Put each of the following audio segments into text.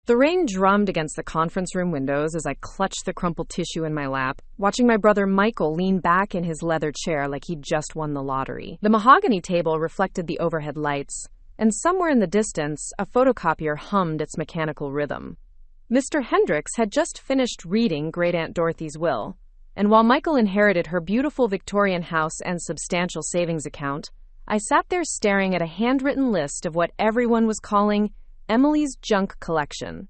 The rain drummed against the conference room windows as I clutched the crumpled tissue in my lap, watching my brother Michael lean back in his leather chair like he'd just won the lottery. The mahogany table reflected the overhead lights, and somewhere in the distance, a photocopier hummed its mechanical rhythm. Mr. Hendricks had just finished reading Great Aunt Dorothy's will, and while Michael inherited her beautiful Victorian house and substantial savings account, I sat there staring at a handwritten list of what everyone was calling Emily's junk collection.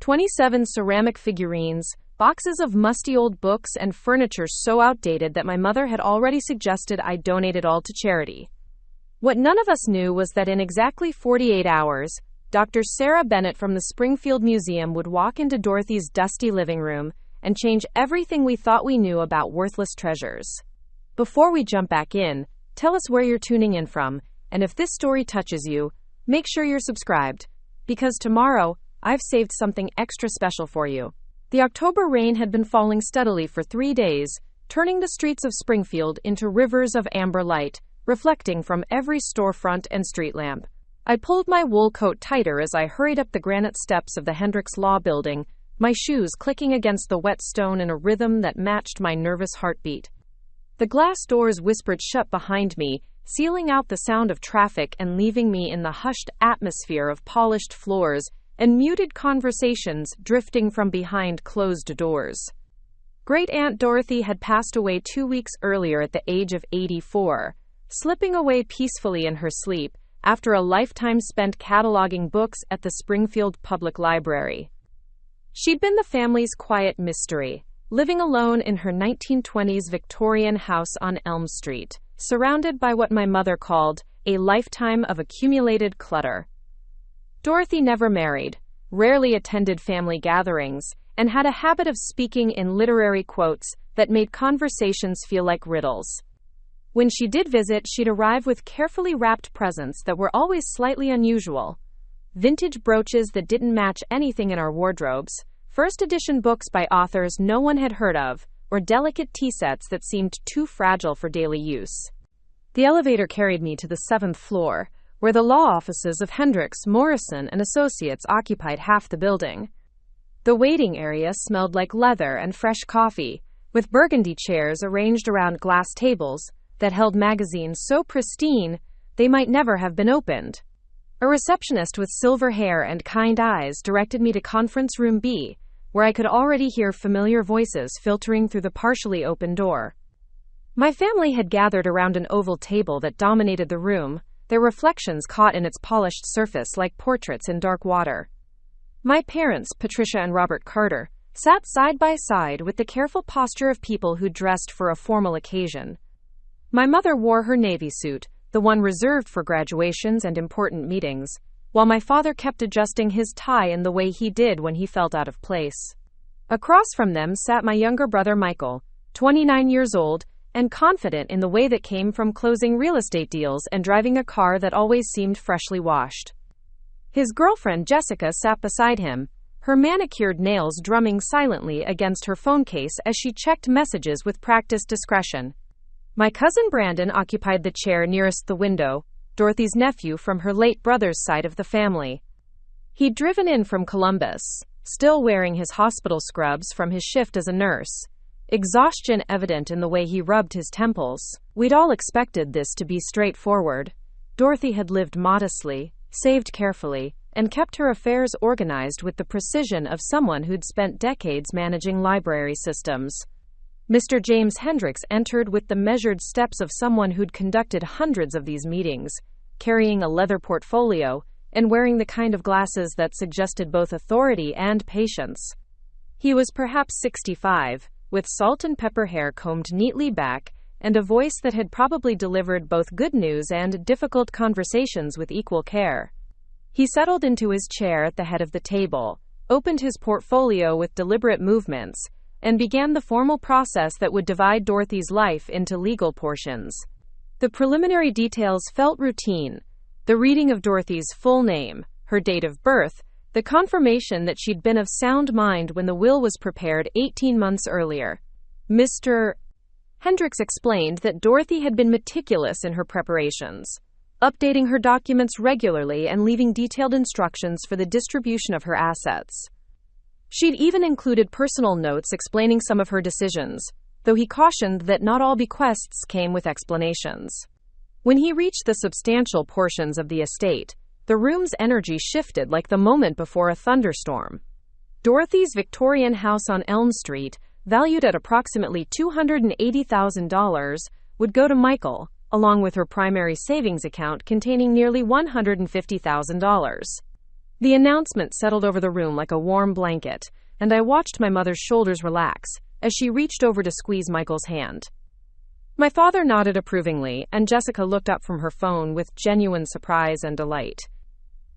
27 ceramic figurines, boxes of musty old books, and furniture so outdated that my mother had already suggested I donate it all to charity. What none of us knew was that in exactly 48 hours, Dr. Sarah Bennett from the Springfield Museum would walk into Dorothy's dusty living room and change everything we thought we knew about worthless treasures. Before we jump back in, tell us where you're tuning in from, and if this story touches you, make sure you're subscribed, because tomorrow, I've saved something extra special for you. The October rain had been falling steadily for 3 days, turning the streets of Springfield into rivers of amber light, reflecting from every storefront and street lamp. I pulled my wool coat tighter as I hurried up the granite steps of the Hendricks Law Building, my shoes clicking against the wet stone in a rhythm that matched my nervous heartbeat. The glass doors whispered shut behind me, sealing out the sound of traffic and leaving me in the hushed atmosphere of polished floors and muted conversations drifting from behind closed doors. Great Aunt Dorothy had passed away 2 weeks earlier at the age of 84, slipping away peacefully in her sleep after a lifetime spent cataloging books at the Springfield Public Library. She'd been the family's quiet mystery, living alone in her 1920s Victorian house on Elm Street, surrounded by what my mother called a lifetime of accumulated clutter. Dorothy never married, rarely attended family gatherings, and had a habit of speaking in literary quotes that made conversations feel like riddles. When she did visit, she'd arrive with carefully wrapped presents that were always slightly unusual. Vintage brooches that didn't match anything in our wardrobes, first edition books by authors no one had heard of, or delicate tea sets that seemed too fragile for daily use. The elevator carried me to the 7th floor, where the law offices of Hendricks, Morrison & Associates occupied half the building. The waiting area smelled like leather and fresh coffee, with burgundy chairs arranged around glass tables that held magazines so pristine they might never have been opened. A receptionist with silver hair and kind eyes directed me to Conference Room B, where I could already hear familiar voices filtering through the partially open door. My family had gathered around an oval table that dominated the room, their reflections caught in its polished surface like portraits in dark water. My parents, Patricia and Robert Carter, sat side by side with the careful posture of people who dressed for a formal occasion. My mother wore her navy suit, the one reserved for graduations and important meetings, while my father kept adjusting his tie in the way he did when he felt out of place. Across from them sat my younger brother Michael, 29 years old, and confident in the way that came from closing real estate deals and driving a car that always seemed freshly washed. His girlfriend Jessica sat beside him, her manicured nails drumming silently against her phone case as she checked messages with practiced discretion. My cousin Brandon occupied the chair nearest the window, Dorothy's nephew from her late brother's side of the family. He'd driven in from Columbus, still wearing his hospital scrubs from his shift as a nurse, exhaustion evident in the way he rubbed his temples. We'd all expected this to be straightforward. Dorothy had lived modestly, saved carefully, and kept her affairs organized with the precision of someone who'd spent decades managing library systems. Mr. James Hendricks entered with the measured steps of someone who'd conducted hundreds of these meetings, carrying a leather portfolio and wearing the kind of glasses that suggested both authority and patience. He was perhaps 65, with salt and pepper hair combed neatly back, and a voice that had probably delivered both good news and difficult conversations with equal care. He settled into his chair at the head of the table, opened his portfolio with deliberate movements, and began the formal process that would divide Dorothy's life into legal portions. The preliminary details felt routine: the reading of Dorothy's full name, her date of birth, the confirmation that she'd been of sound mind when the will was prepared 18 months earlier. Mr. Hendricks explained that Dorothy had been meticulous in her preparations. updating her documents regularly and leaving detailed instructions for the distribution of her assets. She'd even included personal notes explaining some of her decisions, though he cautioned that not all bequests came with explanations. When he reached the substantial portions of the estate, the room's energy shifted like the moment before a thunderstorm. Dorothy's Victorian house on Elm Street, valued at approximately $280,000, would go to Michael, along with her primary savings account containing nearly $150,000. The announcement settled over the room like a warm blanket, and I watched my mother's shoulders relax as she reached over to squeeze Michael's hand. My father nodded approvingly, and Jessica looked up from her phone with genuine surprise and delight.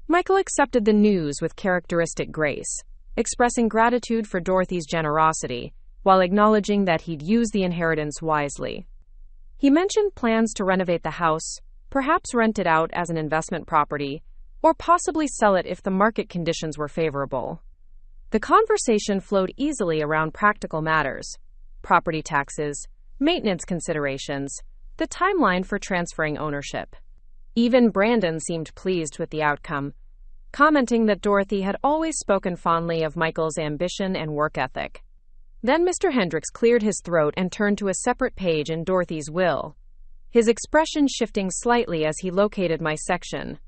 Michael accepted the news with characteristic grace, expressing gratitude for Dorothy's generosity, while acknowledging that he'd use the inheritance wisely. He mentioned plans to renovate the house, perhaps rent it out as an investment property, or possibly sell it if the market conditions were favorable. The conversation flowed easily around practical matters: property taxes, maintenance considerations, the timeline for transferring ownership. Even Brandon seemed pleased with the outcome, commenting that Dorothy had always spoken fondly of Michael's ambition and work ethic. Then Mr. Hendricks cleared his throat and turned to a separate page in Dorothy's will, his expression shifting slightly as he located my section.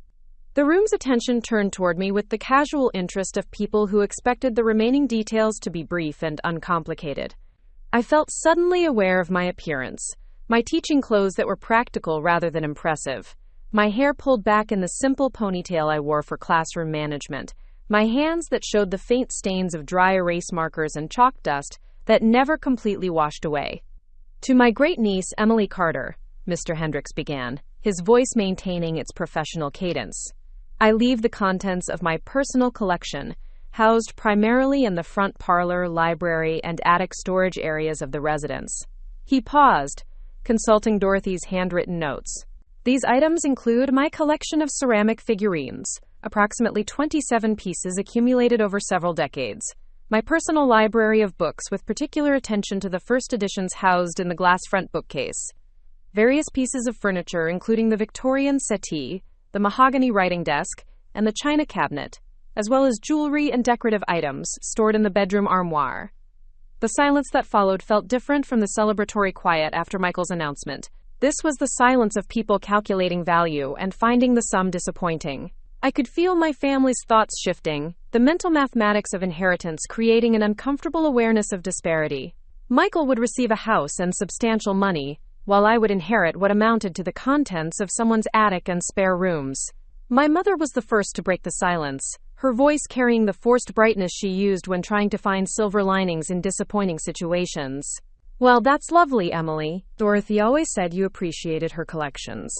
The room's attention turned toward me with the casual interest of people who expected the remaining details to be brief and uncomplicated. I felt suddenly aware of my appearance, my teaching clothes that were practical rather than impressive, my hair pulled back in the simple ponytail I wore for classroom management, my hands that showed the faint stains of dry erase markers and chalk dust that never completely washed away. To my great-niece, Emily Carter, Mr. Hendricks began, his voice maintaining its professional cadence, I leave the contents of my personal collection, housed primarily in the front parlor, library, and attic storage areas of the residence. He paused, consulting Dorothy's handwritten notes. These items include my collection of ceramic figurines, approximately 27 pieces accumulated over several decades, my personal library of books with particular attention to the first editions housed in the glass front bookcase, various pieces of furniture including the Victorian settee, the mahogany writing desk, and the china cabinet, as well as jewelry and decorative items stored in the bedroom armoire. The silence that followed felt different from the celebratory quiet after Michael's announcement. This was the silence of people calculating value and finding the sum disappointing. I could feel my family's thoughts shifting, the mental mathematics of inheritance creating an uncomfortable awareness of disparity. Michael would receive a house and substantial money, while I would inherit what amounted to the contents of someone's attic and spare rooms. My mother was the first to break the silence, her voice carrying the forced brightness she used when trying to find silver linings in disappointing situations. Well, that's lovely, Emily. Dorothy always said you appreciated her collections.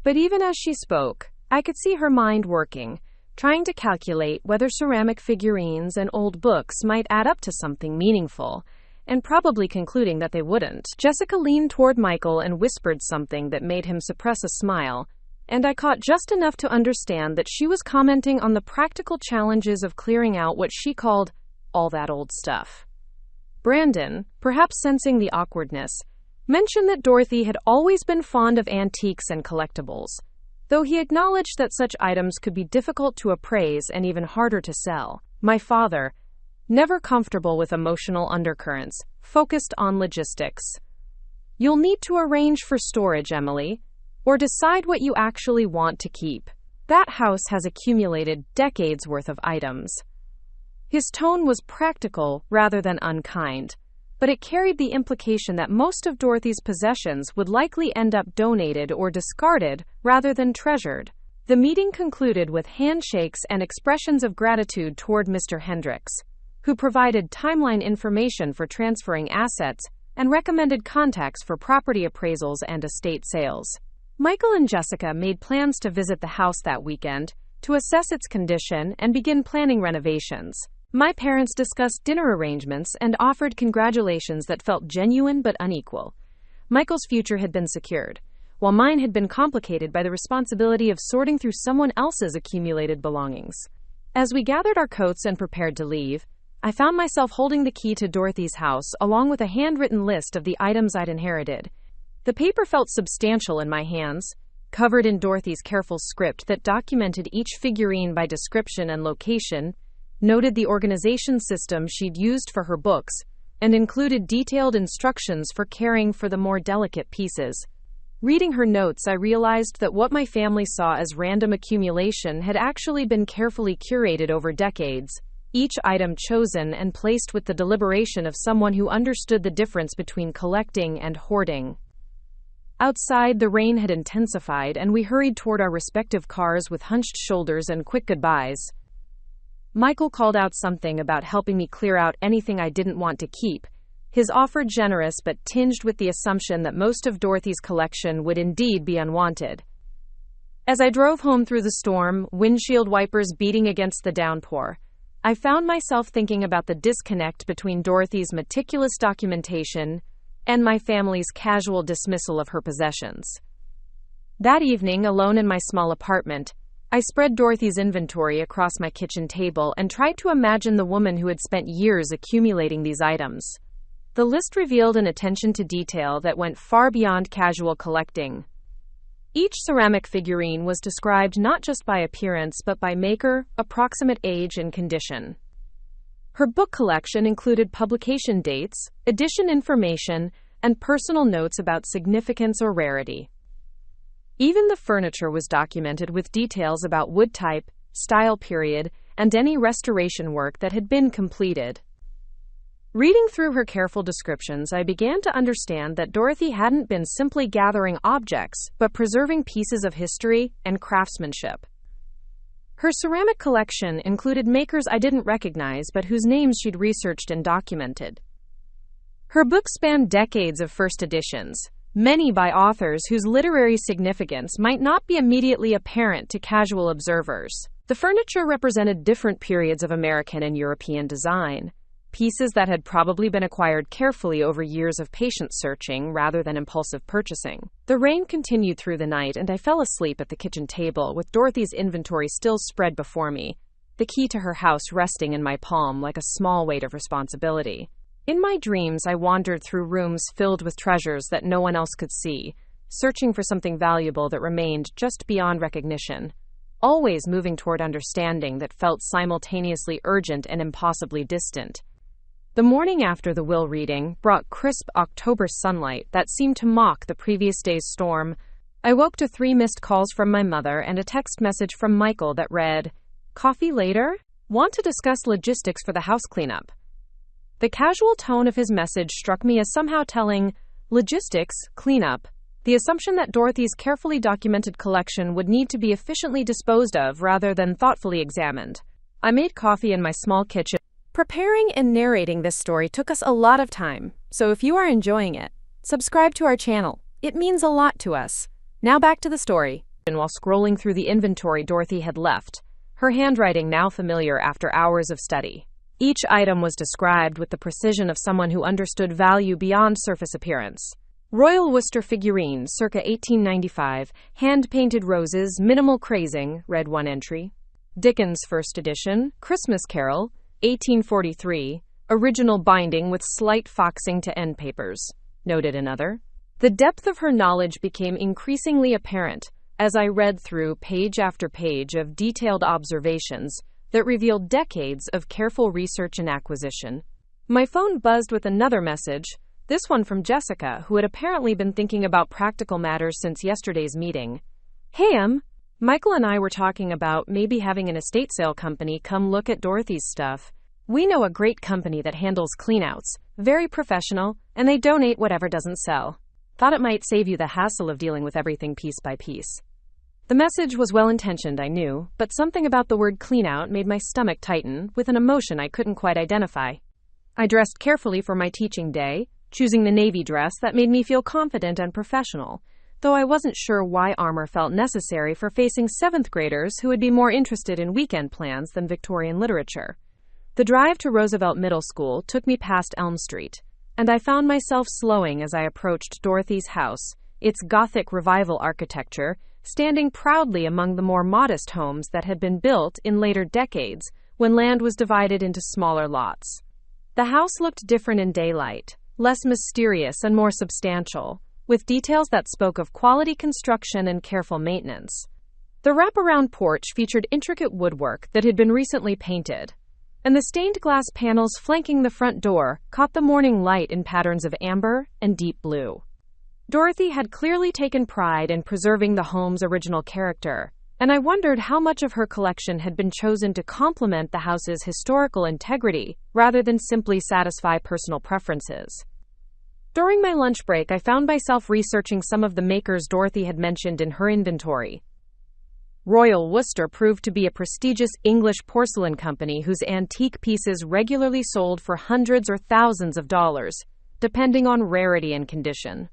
But even as she spoke, I could see her mind working, trying to calculate whether ceramic figurines and old books might add up to something meaningful, and probably concluding that they wouldn't. Jessica leaned toward Michael and whispered something that made him suppress a smile, and I caught just enough to understand that she was commenting on the practical challenges of clearing out what she called all that old stuff. Brandon, perhaps sensing the awkwardness, mentioned that Dorothy had always been fond of antiques and collectibles, though he acknowledged that such items could be difficult to appraise and even harder to sell. My father, never comfortable with emotional undercurrents, focused on logistics. You'll need to arrange for storage, Emily, or decide what you actually want to keep. That house has accumulated decades worth of items. His tone was practical rather than unkind, but it carried the implication that most of Dorothy's possessions would likely end up donated or discarded rather than treasured. The meeting concluded with handshakes and expressions of gratitude toward Mr. Hendricks, who provided timeline information for transferring assets and recommended contacts for property appraisals and estate sales. Michael and Jessica made plans to visit the house that weekend to assess its condition and begin planning renovations. My parents discussed dinner arrangements and offered congratulations that felt genuine but unequal. Michael's future had been secured, while mine had been complicated by the responsibility of sorting through someone else's accumulated belongings. As we gathered our coats and prepared to leave, I found myself holding the key to Dorothy's house along with a handwritten list of the items I'd inherited. The paper felt substantial in my hands, covered in Dorothy's careful script that documented each figurine by description and location, noted the organization system she'd used for her books, and included detailed instructions for caring for the more delicate pieces. Reading her notes, I realized that what my family saw as random accumulation had actually been carefully curated over decades, each item chosen and placed with the deliberation of someone who understood the difference between collecting and hoarding. Outside, the rain had intensified, and we hurried toward our respective cars with hunched shoulders and quick goodbyes. Michael called out something about helping me clear out anything I didn't want to keep, his offer generous but tinged with the assumption that most of Dorothy's collection would indeed be unwanted. As I drove home through the storm, windshield wipers beating against the downpour, I found myself thinking about the disconnect between Dorothy's meticulous documentation and my family's casual dismissal of her possessions. That evening, alone in my small apartment, I spread Dorothy's inventory across my kitchen table and tried to imagine the woman who had spent years accumulating these items. The list revealed an attention to detail that went far beyond casual collecting. Each ceramic figurine was described not just by appearance but by maker, approximate age, and condition. Her book collection included publication dates, edition information, and personal notes about significance or rarity. Even the furniture was documented with details about wood type, style period, and any restoration work that had been completed. Reading through her careful descriptions, I began to understand that Dorothy hadn't been simply gathering objects, but preserving pieces of history and craftsmanship. Her ceramic collection included makers I didn't recognize but whose names she'd researched and documented. Her books spanned decades of first editions, many by authors whose literary significance might not be immediately apparent to casual observers. The furniture represented different periods of American and European design, pieces that had probably been acquired carefully over years of patient searching rather than impulsive purchasing. The rain continued through the night, and I fell asleep at the kitchen table with Dorothy's inventory still spread before me, the key to her house resting in my palm like a small weight of responsibility. In my dreams, I wandered through rooms filled with treasures that no one else could see, searching for something valuable that remained just beyond recognition, always moving toward understanding that felt simultaneously urgent and impossibly distant. The morning after the will reading brought crisp October sunlight that seemed to mock the previous day's storm. I woke to 3 missed calls from my mother and a text message from Michael that read, "Coffee later? Want to discuss logistics for the house cleanup." The casual tone of his message struck me as somehow telling, logistics, cleanup, the assumption that Dorothy's carefully documented collection would need to be efficiently disposed of rather than thoughtfully examined. I made coffee in my small kitchen. Preparing and narrating this story took us a lot of time, so if you are enjoying it, subscribe to our channel. It means a lot to us. Now back to the story. And while scrolling through the inventory Dorothy had left, her handwriting now familiar after hours of study. Each item was described with the precision of someone who understood value beyond surface appearance. Royal Worcester figurine, circa 1895, hand-painted roses, minimal crazing, read one entry. Dickens' first edition, Christmas Carol, 1843, original binding with slight foxing to end papers, noted another. The depth of her knowledge became increasingly apparent as I read through page after page of detailed observations that revealed decades of careful research and acquisition. My phone buzzed with another message, this one from Jessica, who had apparently been thinking about practical matters since yesterday's meeting. "Hey, Michael and I were talking about maybe having an estate sale company come look at Dorothy's stuff. We know a great company that handles cleanouts, very professional, and they donate whatever doesn't sell. Thought it might save you the hassle of dealing with everything piece by piece." The message was well-intentioned, I knew, but something about the word cleanout made my stomach tighten with an emotion I couldn't quite identify. I dressed carefully for my teaching day, choosing the navy dress that made me feel confident and professional, though I wasn't sure why armor felt necessary for facing 7th graders who would be more interested in weekend plans than Victorian literature. The drive to Roosevelt Middle School took me past Elm Street, and I found myself slowing as I approached Dorothy's house, its Gothic Revival architecture standing proudly among the more modest homes that had been built in later decades when land was divided into smaller lots. The house looked different in daylight, less mysterious and more substantial, with details that spoke of quality construction and careful maintenance. The wraparound porch featured intricate woodwork that had been recently painted, and the stained glass panels flanking the front door caught the morning light in patterns of amber and deep blue. Dorothy had clearly taken pride in preserving the home's original character, and I wondered how much of her collection had been chosen to complement the house's historical integrity rather than simply satisfy personal preferences. During my lunch break, I found myself researching some of the makers Dorothy had mentioned in her inventory. Royal Worcester proved to be a prestigious English porcelain company whose antique pieces regularly sold for hundreds or thousands of dollars, depending on rarity and condition.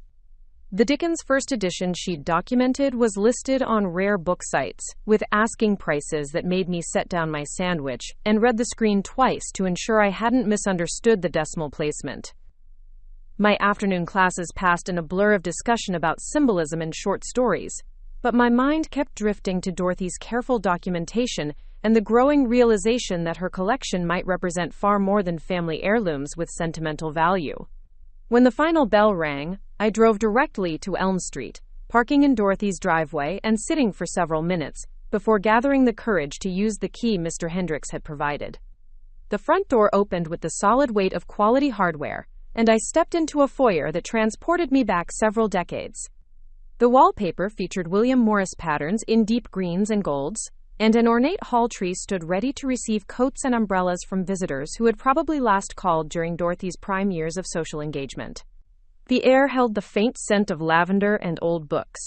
The Dickens first edition she'd documented was listed on rare book sites, with asking prices that made me set down my sandwich and read the screen twice to ensure I hadn't misunderstood the decimal placement. My afternoon classes passed in a blur of discussion about symbolism and short stories, but my mind kept drifting to Dorothy's careful documentation and the growing realization that her collection might represent far more than family heirlooms with sentimental value. When the final bell rang, I drove directly to Elm Street, parking in Dorothy's driveway and sitting for several minutes before gathering the courage to use the key Mr. Hendricks had provided. The front door opened with the solid weight of quality hardware, and I stepped into a foyer that transported me back several decades. The wallpaper featured William Morris patterns in deep greens and golds, and an ornate hall tree stood ready to receive coats and umbrellas from visitors who had probably last called during Dorothy's prime years of social engagement. The air held the faint scent of lavender and old books.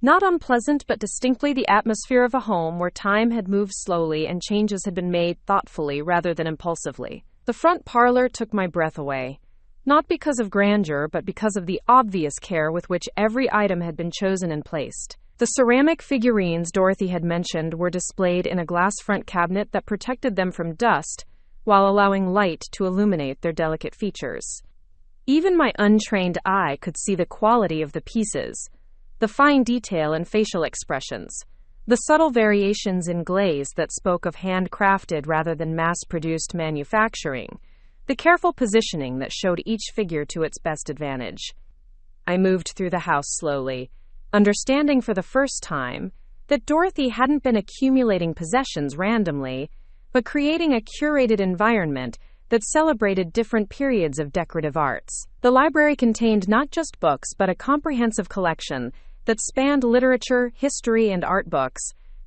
Not unpleasant, but distinctly the atmosphere of a home where time had moved slowly and changes had been made thoughtfully rather than impulsively. The front parlor took my breath away. Not because of grandeur, but because of the obvious care with which every item had been chosen and placed. The ceramic figurines Dorothy had mentioned were displayed in a glass front cabinet that protected them from dust, while allowing light to illuminate their delicate features. Even my untrained eye could see the quality of the pieces, the fine detail and facial expressions, the subtle variations in glaze that spoke of handcrafted rather than mass-produced manufacturing, the careful positioning that showed each figure to its best advantage. I moved through the house slowly, understanding for the first time that Dorothy hadn't been accumulating possessions randomly, but creating a curated environment that celebrated different periods of decorative arts. The library contained not just books, but a comprehensive collection that spanned literature, history, and art books,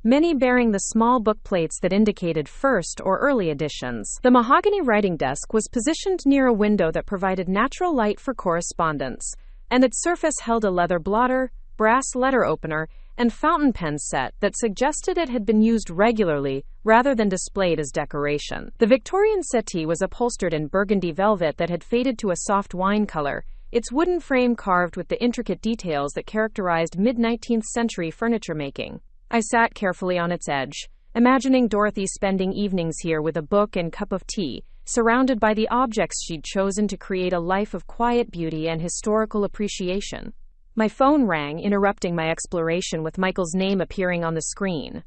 many bearing the small book plates that indicated first or early editions. The mahogany writing desk was positioned near a window that provided natural light for correspondence, and its surface held a leather blotter, brass letter opener, and fountain pen set that suggested it had been used regularly rather than displayed as decoration. The Victorian settee was upholstered in burgundy velvet that had faded to a soft wine color, its wooden frame carved with the intricate details that characterized mid-19th century furniture making. I sat carefully on its edge, imagining Dorothy spending evenings here with a book and cup of tea, surrounded by the objects she'd chosen to create a life of quiet beauty and historical appreciation. My phone rang, interrupting my exploration with Michael's name appearing on the screen.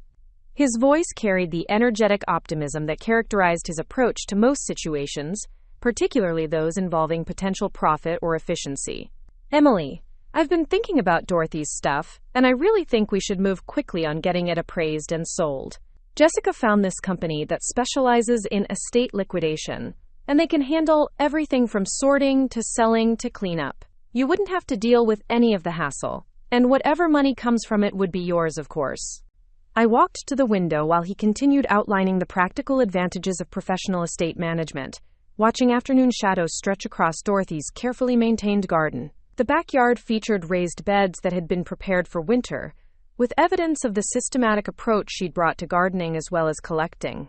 His voice carried the energetic optimism that characterized his approach to most situations, particularly those involving potential profit or efficiency. "Emily, I've been thinking about Dorothy's stuff, and I really think we should move quickly on getting it appraised and sold. Jessica found this company that specializes in estate liquidation, and they can handle everything from sorting to selling to cleanup. You wouldn't have to deal with any of the hassle, and whatever money comes from it would be yours, of course." I walked to the window while he continued outlining the practical advantages of professional estate management, watching afternoon shadows stretch across Dorothy's carefully maintained garden. The backyard featured raised beds that had been prepared for winter, with evidence of the systematic approach she'd brought to gardening as well as collecting.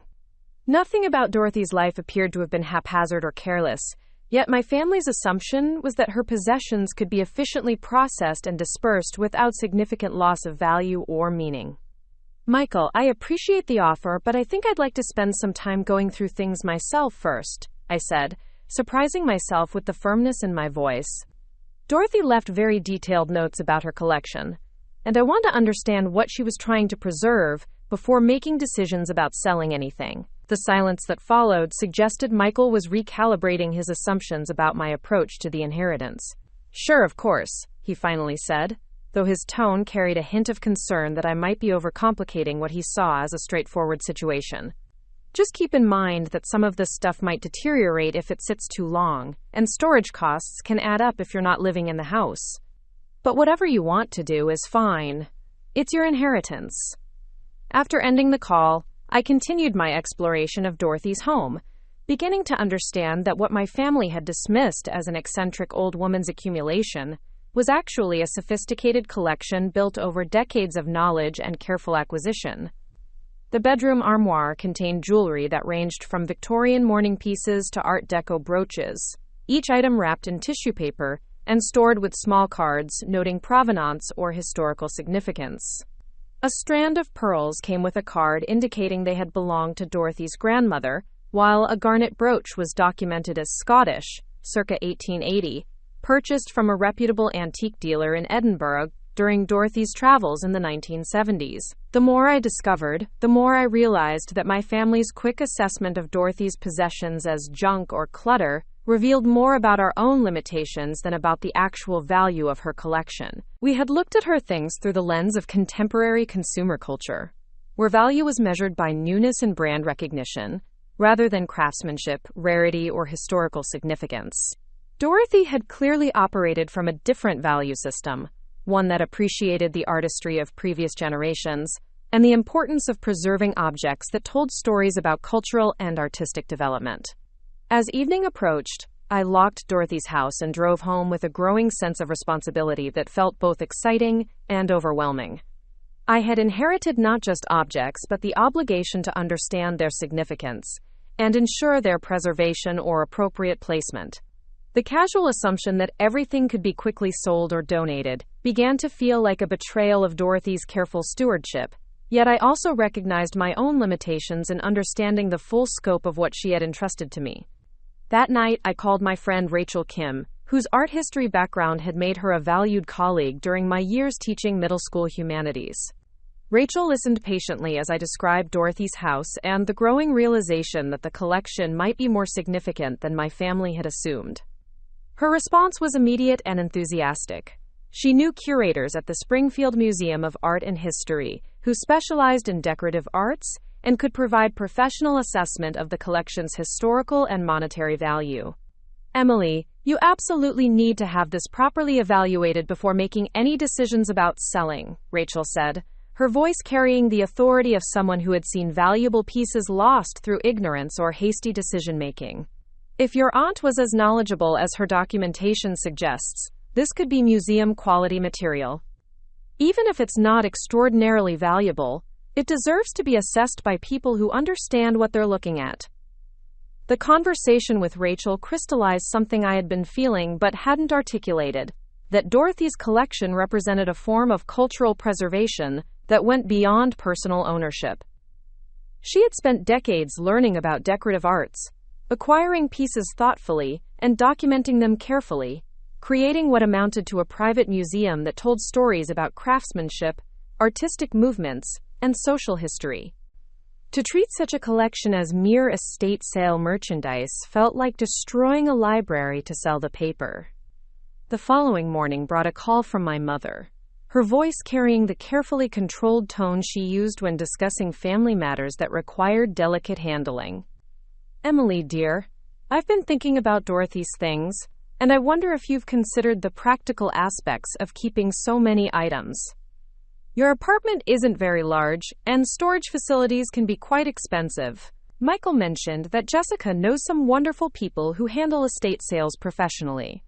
Nothing about Dorothy's life appeared to have been haphazard or careless, yet my family's assumption was that her possessions could be efficiently processed and dispersed without significant loss of value or meaning. "Michael, I appreciate the offer, but I think I'd like to spend some time going through things myself first," I said, surprising myself with the firmness in my voice. Dorothy left very detailed notes about her collection, and I wanted to understand what she was trying to preserve before making decisions about selling anything. The silence that followed suggested Michael was recalibrating his assumptions about my approach to the inheritance. "Sure, of course. he finally said, though his tone carried a hint of concern that I might be overcomplicating what he saw as a straightforward situation. Just keep in mind that some of this stuff might deteriorate if it sits too long, and storage costs can add up if you're not living in the house. But whatever you want to do is fine. It's your inheritance. After ending the call, I continued my exploration of Dorothy's home, beginning to understand that what my family had dismissed as an eccentric old woman's accumulation was actually a sophisticated collection built over decades of knowledge and careful acquisition. The bedroom armoire contained jewelry that ranged from Victorian mourning pieces to Art Deco brooches, each item wrapped in tissue paper and stored with small cards noting provenance or historical significance. A strand of pearls came with a card indicating they had belonged to Dorothy's grandmother, while a garnet brooch was documented as Scottish, circa 1880, purchased from a reputable antique dealer in Edinburgh during Dorothy's travels in the 1970s. The more I discovered, the more I realized that my family's quick assessment of Dorothy's possessions as junk or clutter revealed more about our own limitations than about the actual value of her collection. We had looked at her things through the lens of contemporary consumer culture, where value was measured by newness and brand recognition, rather than craftsmanship, rarity, or historical significance. Dorothy had clearly operated from a different value system, one that appreciated the artistry of previous generations and the importance of preserving objects that told stories about cultural and artistic development. As evening approached, I locked Dorothy's house and drove home with a growing sense of responsibility that felt both exciting and overwhelming. I had inherited not just objects, but the obligation to understand their significance and ensure their preservation or appropriate placement. The casual assumption that everything could be quickly sold or donated began to feel like a betrayal of Dorothy's careful stewardship, yet I also recognized my own limitations in understanding the full scope of what she had entrusted to me. That night, I called my friend Rachel Kim, whose art history background had made her a valued colleague during my years teaching middle school humanities. Rachel listened patiently as I described Dorothy's house and the growing realization that the collection might be more significant than my family had assumed. Her response was immediate and enthusiastic. She knew curators at the Springfield Museum of Art and History who specialized in decorative arts and could provide professional assessment of the collection's historical and monetary value. Emily, you absolutely need to have this properly evaluated before making any decisions about selling, Rachel said, her voice carrying the authority of someone who had seen valuable pieces lost through ignorance or hasty decision-making. If your aunt was as knowledgeable as her documentation suggests, this could be museum-quality material. Even if it's not extraordinarily valuable, it deserves to be assessed by people who understand what they're looking at. The conversation with Rachel crystallized something I had been feeling but hadn't articulated, that Dorothy's collection represented a form of cultural preservation that went beyond personal ownership. She had spent decades learning about decorative arts, acquiring pieces thoughtfully and documenting them carefully, creating what amounted to a private museum that told stories about craftsmanship, artistic movements, and social history. To treat such a collection as mere estate sale merchandise felt like destroying a library to sell the paper. The following morning brought a call from my mother, her voice carrying the carefully controlled tone she used when discussing family matters that required delicate handling. Emily, dear, I've been thinking about Dorothy's things, and I wonder if you've considered the practical aspects of keeping so many items. Your apartment isn't very large, and storage facilities can be quite expensive. Michael mentioned that Jessica knows some wonderful people who handle estate sales professionally.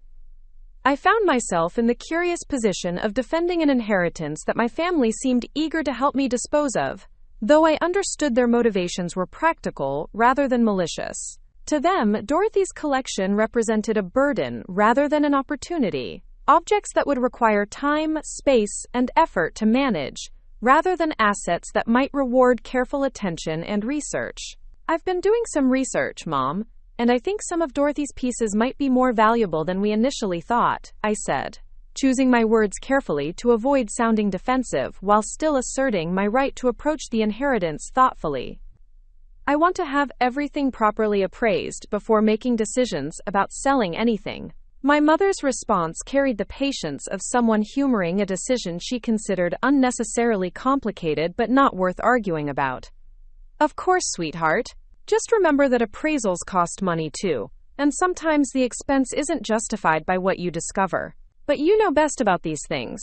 I found myself in the curious position of defending an inheritance that my family seemed eager to help me dispose of, though I understood their motivations were practical rather than malicious. To them, Dorothy's collection represented a burden rather than an opportunity. Objects that would require time, space, and effort to manage, rather than assets that might reward careful attention and research. I've been doing some research, Mom, and I think some of Dorothy's pieces might be more valuable than we initially thought, I said, choosing my words carefully to avoid sounding defensive while still asserting my right to approach the inheritance thoughtfully. I want to have everything properly appraised before making decisions about selling anything. My mother's response carried the patience of someone humoring a decision she considered unnecessarily complicated but not worth arguing about. Of course, sweetheart. Just remember that appraisals cost money too, and sometimes the expense isn't justified by what you discover. But you know best about these things.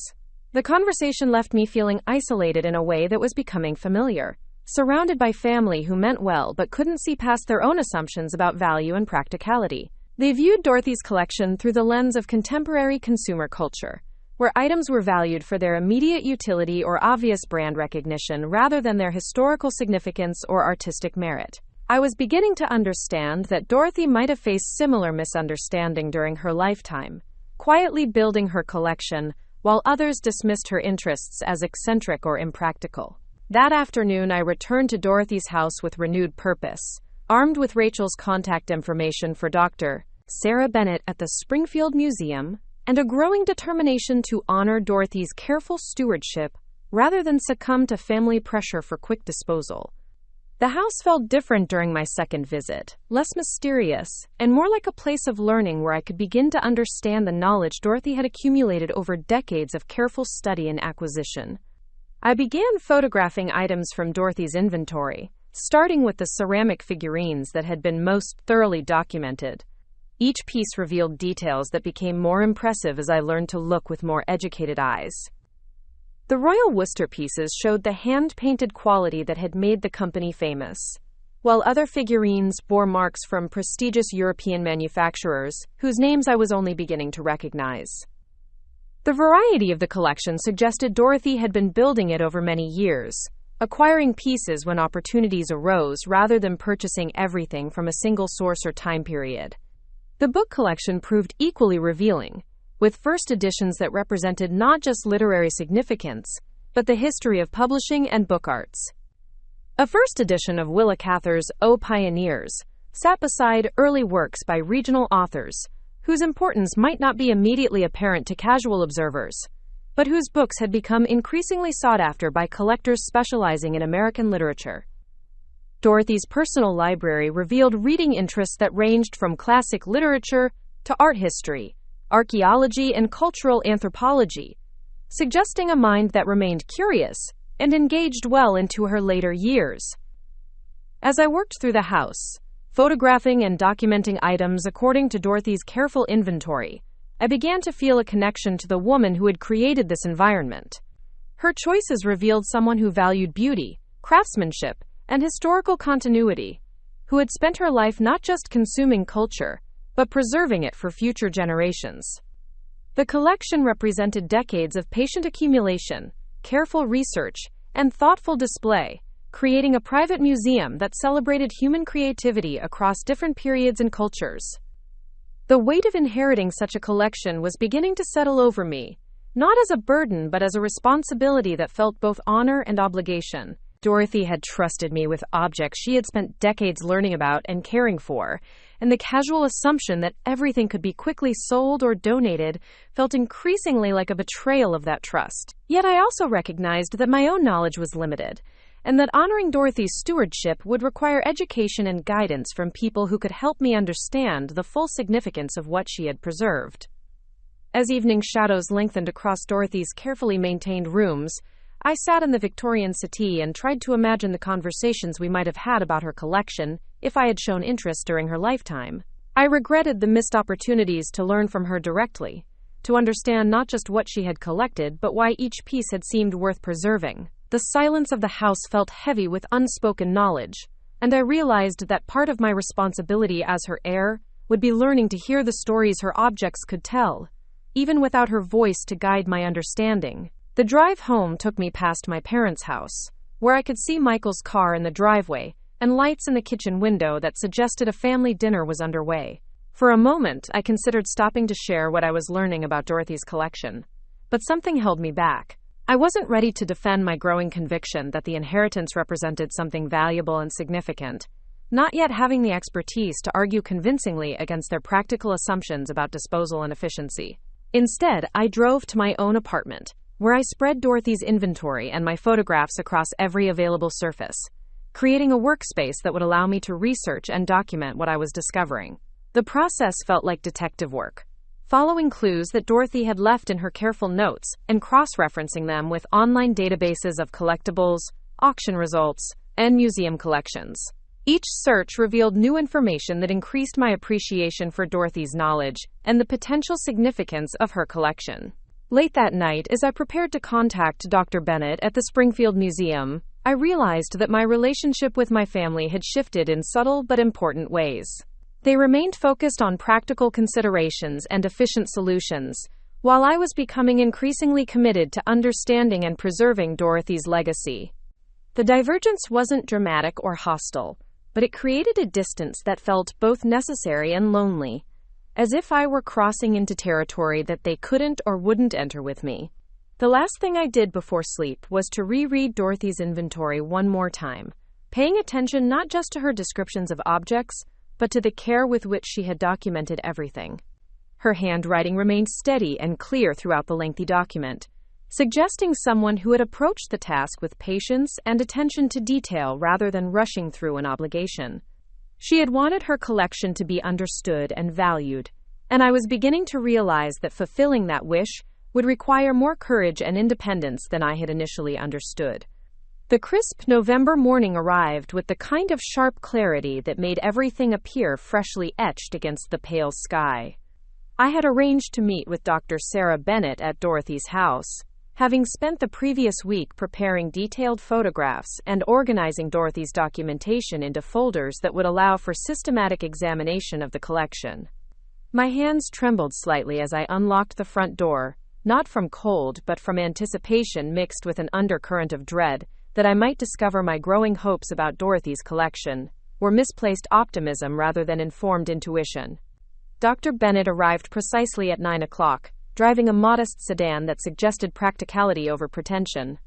The conversation left me feeling isolated in a way that was becoming familiar, surrounded by family who meant well but couldn't see past their own assumptions about value and practicality. They viewed Dorothy's collection through the lens of contemporary consumer culture, where items were valued for their immediate utility or obvious brand recognition rather than their historical significance or artistic merit. I was beginning to understand that Dorothy might have faced similar misunderstanding during her lifetime, quietly building her collection while others dismissed her interests as eccentric or impractical. That afternoon, I returned to Dorothy's house with renewed purpose, armed with Rachel's contact information for Dr. Sarah Bennett at the Springfield Museum, and a growing determination to honor Dorothy's careful stewardship rather than succumb to family pressure for quick disposal. The house felt different during my second visit, less mysterious, and more like a place of learning where I could begin to understand the knowledge Dorothy had accumulated over decades of careful study and acquisition. I began photographing items from Dorothy's inventory, starting with the ceramic figurines that had been most thoroughly documented. Each piece revealed details that became more impressive as I learned to look with more educated eyes. The Royal Worcester pieces showed the hand-painted quality that had made the company famous, while other figurines bore marks from prestigious European manufacturers, whose names I was only beginning to recognize. The variety of the collection suggested Dorothy had been building it over many years, acquiring pieces when opportunities arose rather than purchasing everything from a single source or time period. The book collection proved equally revealing, with first editions that represented not just literary significance, but the history of publishing and book arts. A first edition of Willa Cather's O Pioneers sat beside early works by regional authors, whose importance might not be immediately apparent to casual observers, but whose books had become increasingly sought after by collectors specializing in American literature. Dorothy's personal library revealed reading interests that ranged from classic literature to art history, archaeology, and cultural anthropology, suggesting a mind that remained curious and engaged well into her later years. As I worked through the house, photographing and documenting items according to Dorothy's careful inventory, I began to feel a connection to the woman who had created this environment. Her choices revealed someone who valued beauty, craftsmanship, and historical continuity, who had spent her life not just consuming culture, but preserving it for future generations. The collection represented decades of patient accumulation, careful research, and thoughtful display, creating a private museum that celebrated human creativity across different periods and cultures. The weight of inheriting such a collection was beginning to settle over me, not as a burden but as a responsibility that felt both honor and obligation. Dorothy had trusted me with objects she had spent decades learning about and caring for, and the casual assumption that everything could be quickly sold or donated felt increasingly like a betrayal of that trust. Yet I also recognized that my own knowledge was limited, and that honoring Dorothy's stewardship would require education and guidance from people who could help me understand the full significance of what she had preserved. As evening shadows lengthened across Dorothy's carefully maintained rooms, I sat in the Victorian settee and tried to imagine the conversations we might have had about her collection if I had shown interest during her lifetime. I regretted the missed opportunities to learn from her directly, to understand not just what she had collected but why each piece had seemed worth preserving. The silence of the house felt heavy with unspoken knowledge, and I realized that part of my responsibility as her heir would be learning to hear the stories her objects could tell, even without her voice to guide my understanding. The drive home took me past my parents' house, where I could see Michael's car in the driveway and lights in the kitchen window that suggested a family dinner was underway. For a moment, I considered stopping to share what I was learning about Dorothy's collection, but something held me back. I wasn't ready to defend my growing conviction that the inheritance represented something valuable and significant, not yet having the expertise to argue convincingly against their practical assumptions about disposal and efficiency. Instead, I drove to my own apartment, where I spread Dorothy's inventory and my photographs across every available surface, creating a workspace that would allow me to research and document what I was discovering. The process felt like detective work, following clues that Dorothy had left in her careful notes and cross-referencing them with online databases of collectibles, auction results, and museum collections. Each search revealed new information that increased my appreciation for Dorothy's knowledge and the potential significance of her collection. Late that night, as I prepared to contact Dr. Bennett at the Springfield Museum, I realized that my relationship with my family had shifted in subtle but important ways. They remained focused on practical considerations and efficient solutions, while I was becoming increasingly committed to understanding and preserving Dorothy's legacy. The divergence wasn't dramatic or hostile, but it created a distance that felt both necessary and lonely, as if I were crossing into territory that they couldn't or wouldn't enter with me. The last thing I did before sleep was to reread Dorothy's inventory one more time, paying attention not just to her descriptions of objects, but to the care with which she had documented everything. Her handwriting remained steady and clear throughout the lengthy document, suggesting someone who had approached the task with patience and attention to detail rather than rushing through an obligation. She had wanted her collection to be understood and valued, and I was beginning to realize that fulfilling that wish would require more courage and independence than I had initially understood. The crisp November morning arrived with the kind of sharp clarity that made everything appear freshly etched against the pale sky. I had arranged to meet with Dr. Sarah Bennett at Dorothy's house, having spent the previous week preparing detailed photographs and organizing Dorothy's documentation into folders that would allow for systematic examination of the collection. My hands trembled slightly as I unlocked the front door, not from cold but from anticipation mixed with an undercurrent of dread that I might discover my growing hopes about Dorothy's collection were misplaced optimism rather than informed intuition. Dr. Bennett arrived precisely at 9 o'clock, driving a modest sedan that suggested practicality over pretension.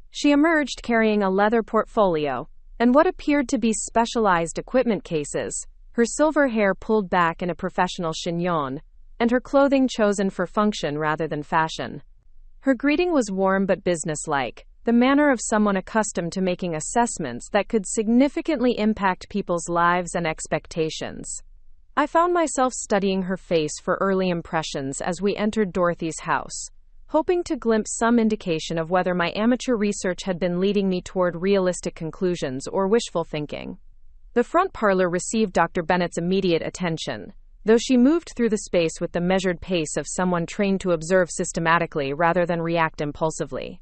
She emerged carrying a leather portfolio and what appeared to be specialized equipment cases, her silver hair pulled back in a professional chignon, and her clothing chosen for function rather than fashion. Her greeting was warm but businesslike, the manner of someone accustomed to making assessments that could significantly impact people's lives and expectations. I found myself studying her face for early impressions as we entered Dorothy's house, hoping to glimpse some indication of whether my amateur research had been leading me toward realistic conclusions or wishful thinking. The front parlor received Dr. Bennett's immediate attention, though she moved through the space with the measured pace of someone trained to observe systematically rather than react impulsively.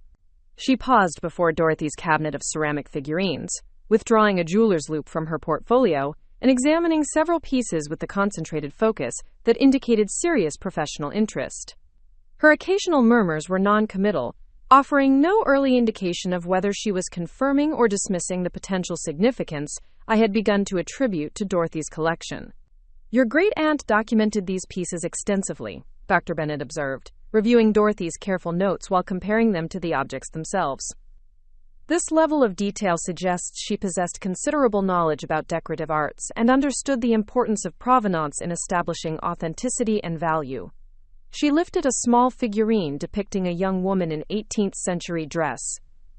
She paused before Dorothy's cabinet of ceramic figurines, withdrawing a jeweler's loupe from her portfolio and examining several pieces with the concentrated focus that indicated serious professional interest. Her occasional murmurs were non-committal, offering no early indication of whether she was confirming or dismissing the potential significance I had begun to attribute to Dorothy's collection. "Your great-aunt documented these pieces extensively," Dr. Bennett observed, reviewing Dorothy's careful notes while comparing them to the objects themselves. This level of detail suggests she possessed considerable knowledge about decorative arts and understood the importance of provenance in establishing authenticity and value. She lifted a small figurine depicting a young woman in 18th-century dress,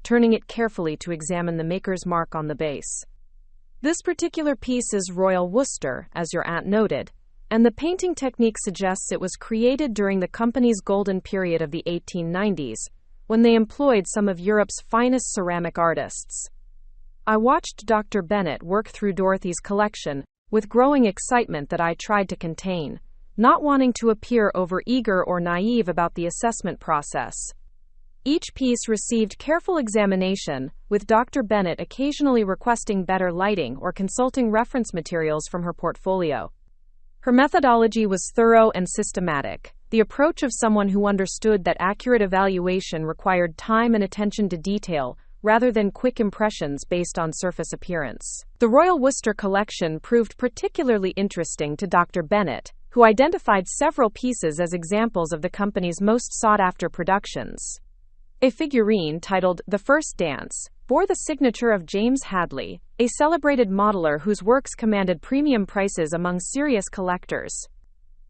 turning it carefully to examine the maker's mark on the base. "This particular piece is Royal Worcester, as your aunt noted, and the painting technique suggests it was created during the company's golden period of the 1890s, when they employed some of Europe's finest ceramic artists." I watched Dr. Bennett work through Dorothy's collection with growing excitement that I tried to contain, not wanting to appear overeager or naive about the assessment process. Each piece received careful examination, with Dr. Bennett occasionally requesting better lighting or consulting reference materials from her portfolio. Her methodology was thorough and systematic, the approach of someone who understood that accurate evaluation required time and attention to detail rather than quick impressions based on surface appearance. The Royal Worcester collection proved particularly interesting to Dr. Bennett, who identified several pieces as examples of the company's most sought-after productions. A figurine titled "The First Dance" bore the signature of James Hadley, a celebrated modeler whose works commanded premium prices among serious collectors.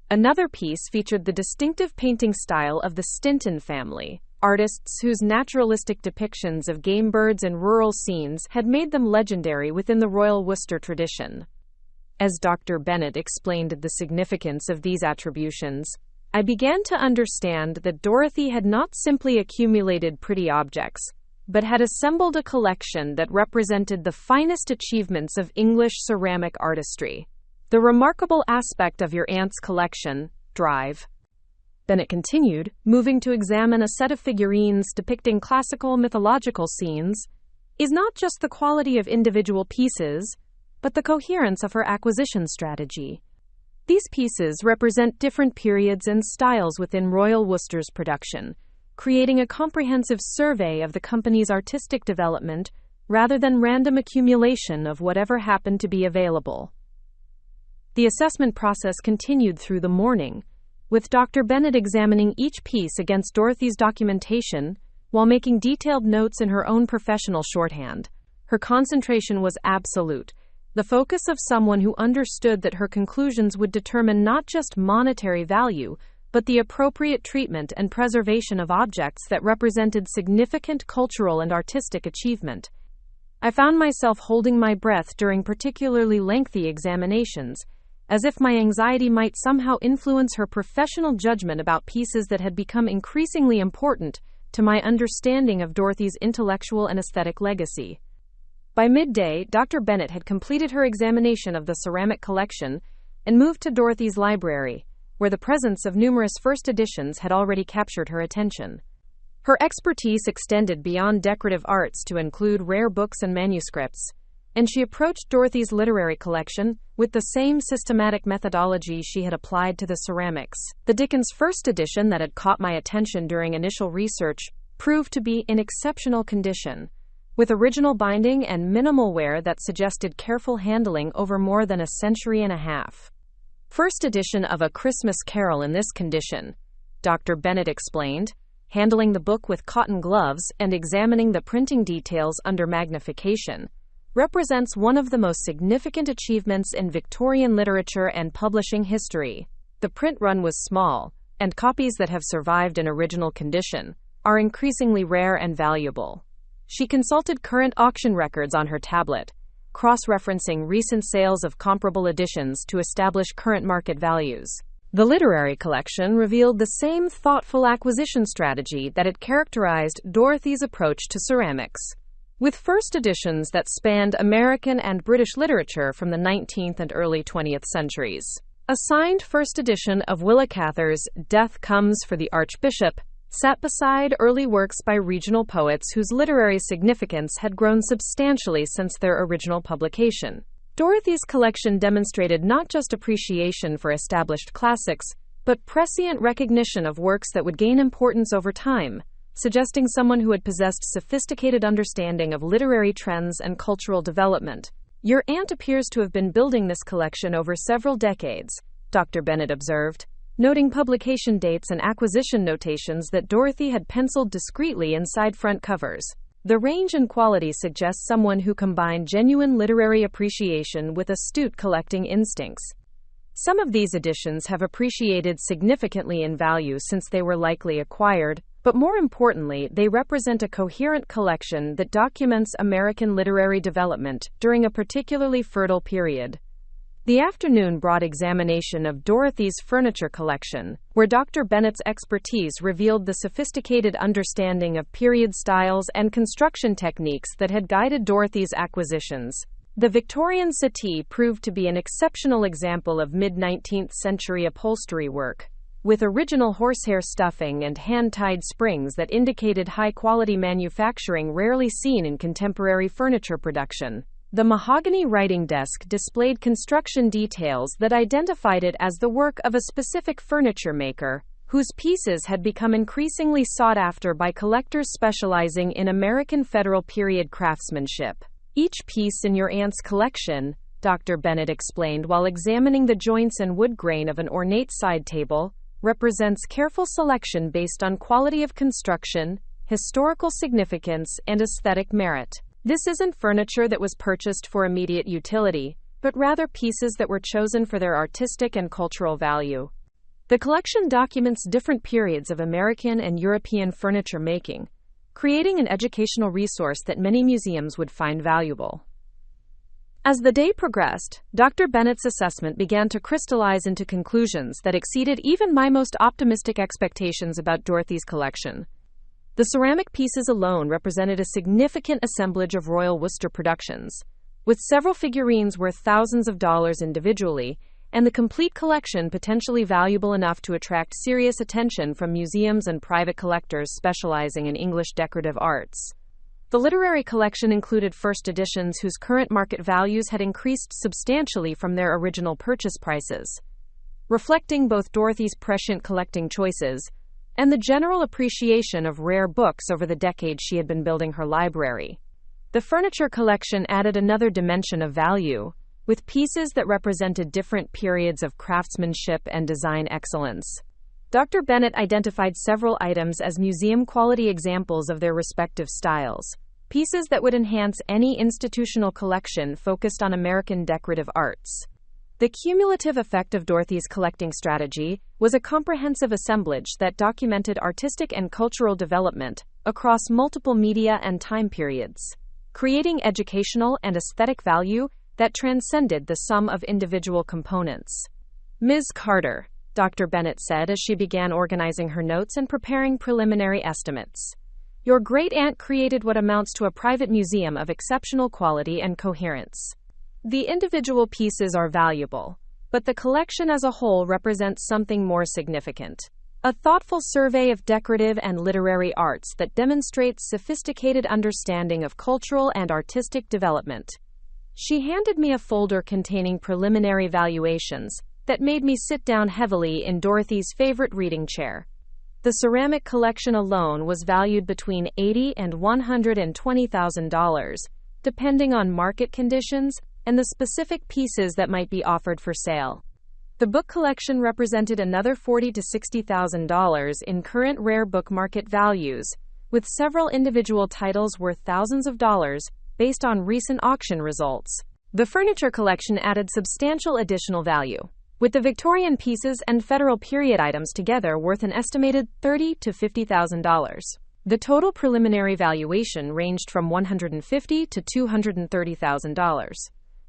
Another piece featured the distinctive painting style of the Stinton family, artists whose naturalistic depictions of game birds and rural scenes had made them legendary within the Royal Worcester tradition. As Dr. Bennett explained the significance of these attributions, I began to understand that Dorothy had not simply accumulated pretty objects, but had assembled a collection that represented the finest achievements of English ceramic artistry. The remarkable aspect of your aunt's collection, Drive, Bennett continued, moving to examine a set of figurines depicting classical mythological scenes, is not just the quality of individual pieces, but the coherence of her acquisition strategy. These pieces represent different periods and styles within Royal Worcester's production, creating a comprehensive survey of the company's artistic development rather than random accumulation of whatever happened to be available. The assessment process continued through the morning, with Dr. Bennett examining each piece against Dorothy's documentation while making detailed notes in her own professional shorthand. Her concentration was absolute, the focus of someone who understood that her conclusions would determine not just monetary value, but the appropriate treatment and preservation of objects that represented significant cultural and artistic achievement. I found myself holding my breath during particularly lengthy examinations, as if my anxiety might somehow influence her professional judgment about pieces that had become increasingly important to my understanding of Dorothy's intellectual and aesthetic legacy. By midday, Dr. Bennett had completed her examination of the ceramic collection and moved to Dorothy's library, where the presence of numerous first editions had already captured her attention. Her expertise extended beyond decorative arts to include rare books and manuscripts, and she approached Dorothy's literary collection with the same systematic methodology she had applied to the ceramics. The Dickens first edition that had caught my attention during initial research proved to be in exceptional condition, with original binding and minimal wear that suggested careful handling over more than a century and a half. First edition of A Christmas Carol in this condition, Dr. Bennett explained, handling the book with cotton gloves and examining the printing details under magnification, represents one of the most significant achievements in Victorian literature and publishing history. The print run was small, and copies that have survived in original condition are increasingly rare and valuable. She consulted current auction records on her tablet, cross-referencing recent sales of comparable editions to establish current market values. The literary collection revealed the same thoughtful acquisition strategy that had characterized Dorothy's approach to ceramics. With first editions that spanned American and British literature from the 19th and early 20th centuries. A signed first edition of Willa Cather's Death Comes for the Archbishop sat beside early works by regional poets whose literary significance had grown substantially since their original publication. Dorothy's collection demonstrated not just appreciation for established classics, but prescient recognition of works that would gain importance over time, suggesting someone who had possessed sophisticated understanding of literary trends and cultural development. Your aunt appears to have been building this collection over several decades, Dr. Bennett observed, noting publication dates and acquisition notations that Dorothy had penciled discreetly inside front covers. The range and quality suggests someone who combined genuine literary appreciation with astute collecting instincts. Some of these editions have appreciated significantly in value since they were likely acquired, but more importantly, they represent a coherent collection that documents American literary development during a particularly fertile period. The afternoon brought examination of Dorothy's furniture collection, where Dr. Bennett's expertise revealed the sophisticated understanding of period styles and construction techniques that had guided Dorothy's acquisitions. The Victorian settee proved to be an exceptional example of mid-19th century upholstery work, with original horsehair stuffing and hand-tied springs that indicated high-quality manufacturing rarely seen in contemporary furniture production. The mahogany writing desk displayed construction details that identified it as the work of a specific furniture maker, whose pieces had become increasingly sought after by collectors specializing in American Federal period craftsmanship. Each piece in your aunt's collection, Dr. Bennett explained while examining the joints and wood grain of an ornate side table, represents careful selection based on quality of construction, historical significance, and aesthetic merit. This isn't furniture that was purchased for immediate utility, but rather pieces that were chosen for their artistic and cultural value. The collection documents different periods of American and European furniture making, creating an educational resource that many museums would find valuable. As the day progressed, Dr. Bennett's assessment began to crystallize into conclusions that exceeded even my most optimistic expectations about Dorothy's collection. The ceramic pieces alone represented a significant assemblage of Royal Worcester productions, with several figurines worth thousands of dollars individually, and the complete collection potentially valuable enough to attract serious attention from museums and private collectors specializing in English decorative arts. The literary collection included first editions whose current market values had increased substantially from their original purchase prices, reflecting both Dorothy's prescient collecting choices and the general appreciation of rare books over the decades she had been building her library. The furniture collection added another dimension of value, with pieces that represented different periods of craftsmanship and design excellence. Dr. Bennett identified several items as museum-quality examples of their respective styles, pieces that would enhance any institutional collection focused on American decorative arts. The cumulative effect of Dorothy's collecting strategy was a comprehensive assemblage that documented artistic and cultural development across multiple media and time periods, creating educational and aesthetic value that transcended the sum of individual components. Ms. Carter, Dr. Bennett said as she began organizing her notes and preparing preliminary estimates, your great-aunt created what amounts to a private museum of exceptional quality and coherence. The individual pieces are valuable, but the collection as a whole represents something more significant. A thoughtful survey of decorative and literary arts that demonstrates sophisticated understanding of cultural and artistic development. She handed me a folder containing preliminary valuations that made me sit down heavily in Dorothy's favorite reading chair. The ceramic collection alone was valued between $80,000 and $120,000, depending on market conditions and the specific pieces that might be offered for sale. The book collection represented another $40,000 to $60,000 in current rare book market values, with several individual titles worth thousands of dollars based on recent auction results. The furniture collection added substantial additional value, with the Victorian pieces and Federal period items together worth an estimated $30,000 to $50,000. The total preliminary valuation ranged from $150,000 to $230,000.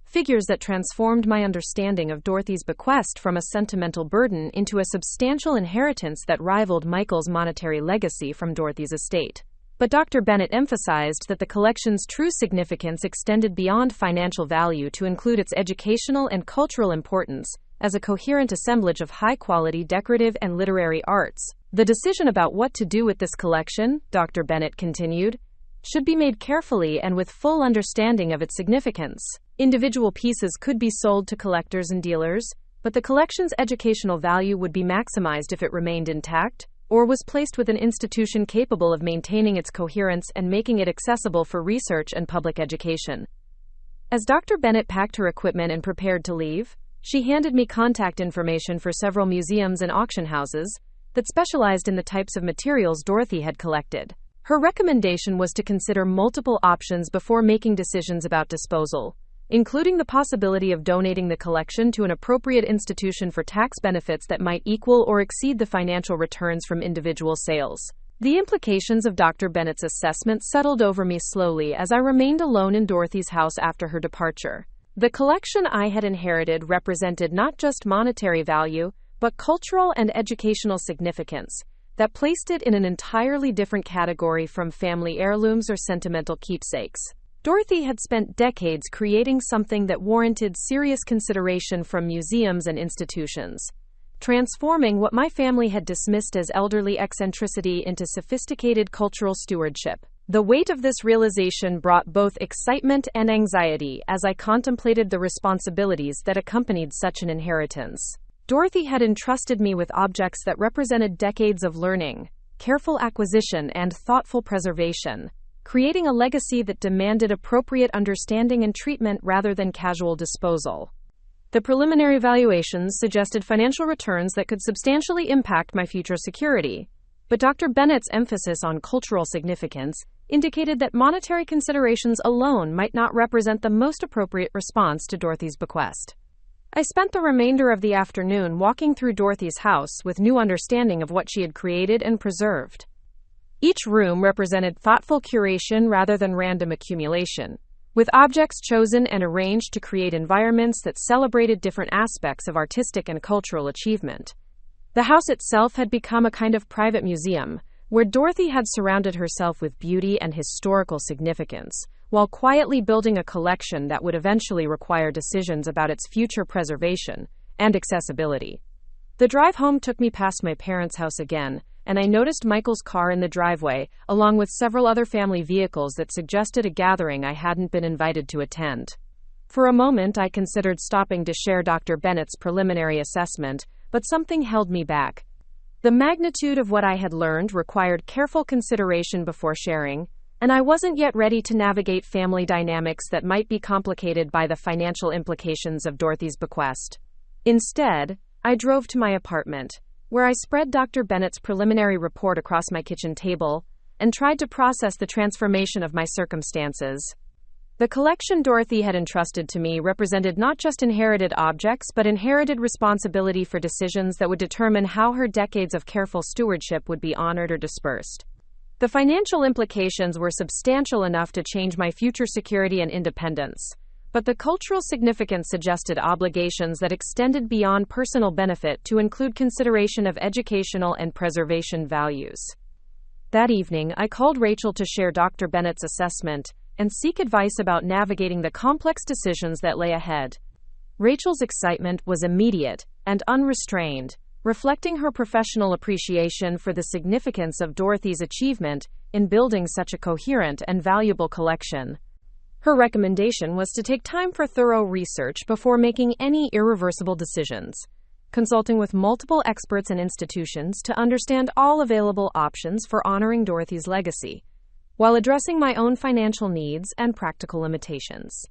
Figures that transformed my understanding of Dorothy's bequest from a sentimental burden into a substantial inheritance that rivaled Michael's monetary legacy from Dorothy's estate. But Dr. Bennett emphasized that the collection's true significance extended beyond financial value to include its educational and cultural importance as a coherent assemblage of high-quality decorative and literary arts. The decision about what to do with this collection, Dr. Bennett continued, should be made carefully and with full understanding of its significance. Individual pieces could be sold to collectors and dealers, but the collection's educational value would be maximized if it remained intact, or was placed with an institution capable of maintaining its coherence and making it accessible for research and public education. As Dr. Bennett packed her equipment and prepared to leave, she handed me contact information for several museums and auction houses that specialized in the types of materials Dorothy had collected. Her recommendation was to consider multiple options before making decisions about disposal, including the possibility of donating the collection to an appropriate institution for tax benefits that might equal or exceed the financial returns from individual sales. The implications of Dr. Bennett's assessment settled over me slowly as I remained alone in Dorothy's house after her departure. The collection I had inherited represented not just monetary value, but cultural and educational significance that placed it in an entirely different category from family heirlooms or sentimental keepsakes. Dorothy had spent decades creating something that warranted serious consideration from museums and institutions, transforming what my family had dismissed as elderly eccentricity into sophisticated cultural stewardship. The weight of this realization brought both excitement and anxiety as I contemplated the responsibilities that accompanied such an inheritance. Dorothy had entrusted me with objects that represented decades of learning, careful acquisition, and thoughtful preservation, creating a legacy that demanded appropriate understanding and treatment rather than casual disposal. The preliminary valuations suggested financial returns that could substantially impact my future security, but Dr. Bennett's emphasis on cultural significance indicated that monetary considerations alone might not represent the most appropriate response to Dorothy's bequest. I spent the remainder of the afternoon walking through Dorothy's house with new understanding of what she had created and preserved. Each room represented thoughtful curation rather than random accumulation, with objects chosen and arranged to create environments that celebrated different aspects of artistic and cultural achievement. The house itself had become a kind of private museum, where Dorothy had surrounded herself with beauty and historical significance, while quietly building a collection that would eventually require decisions about its future preservation and accessibility. The drive home took me past my parents' house again, and I noticed Michael's car in the driveway, along with several other family vehicles that suggested a gathering I hadn't been invited to attend. For a moment, I considered stopping to share Dr. Bennett's preliminary assessment, but something held me back. The magnitude of what I had learned required careful consideration before sharing, and I wasn't yet ready to navigate family dynamics that might be complicated by the financial implications of Dorothy's bequest. Instead, I drove to my apartment, where I spread Dr. Bennett's preliminary report across my kitchen table and tried to process the transformation of my circumstances. The collection Dorothy had entrusted to me represented not just inherited objects, but inherited responsibility for decisions that would determine how her decades of careful stewardship would be honored or dispersed. The financial implications were substantial enough to change my future security and independence, but the cultural significance suggested obligations that extended beyond personal benefit to include consideration of educational and preservation values. That evening, I called Rachel to share Dr. Bennett's assessment and seek advice about navigating the complex decisions that lay ahead. Rachel's excitement was immediate and unrestrained, reflecting her professional appreciation for the significance of Dorothy's achievement in building such a coherent and valuable collection. Her recommendation was to take time for thorough research before making any irreversible decisions, consulting with multiple experts and institutions to understand all available options for honoring Dorothy's legacy, while addressing my own financial needs and practical limitations.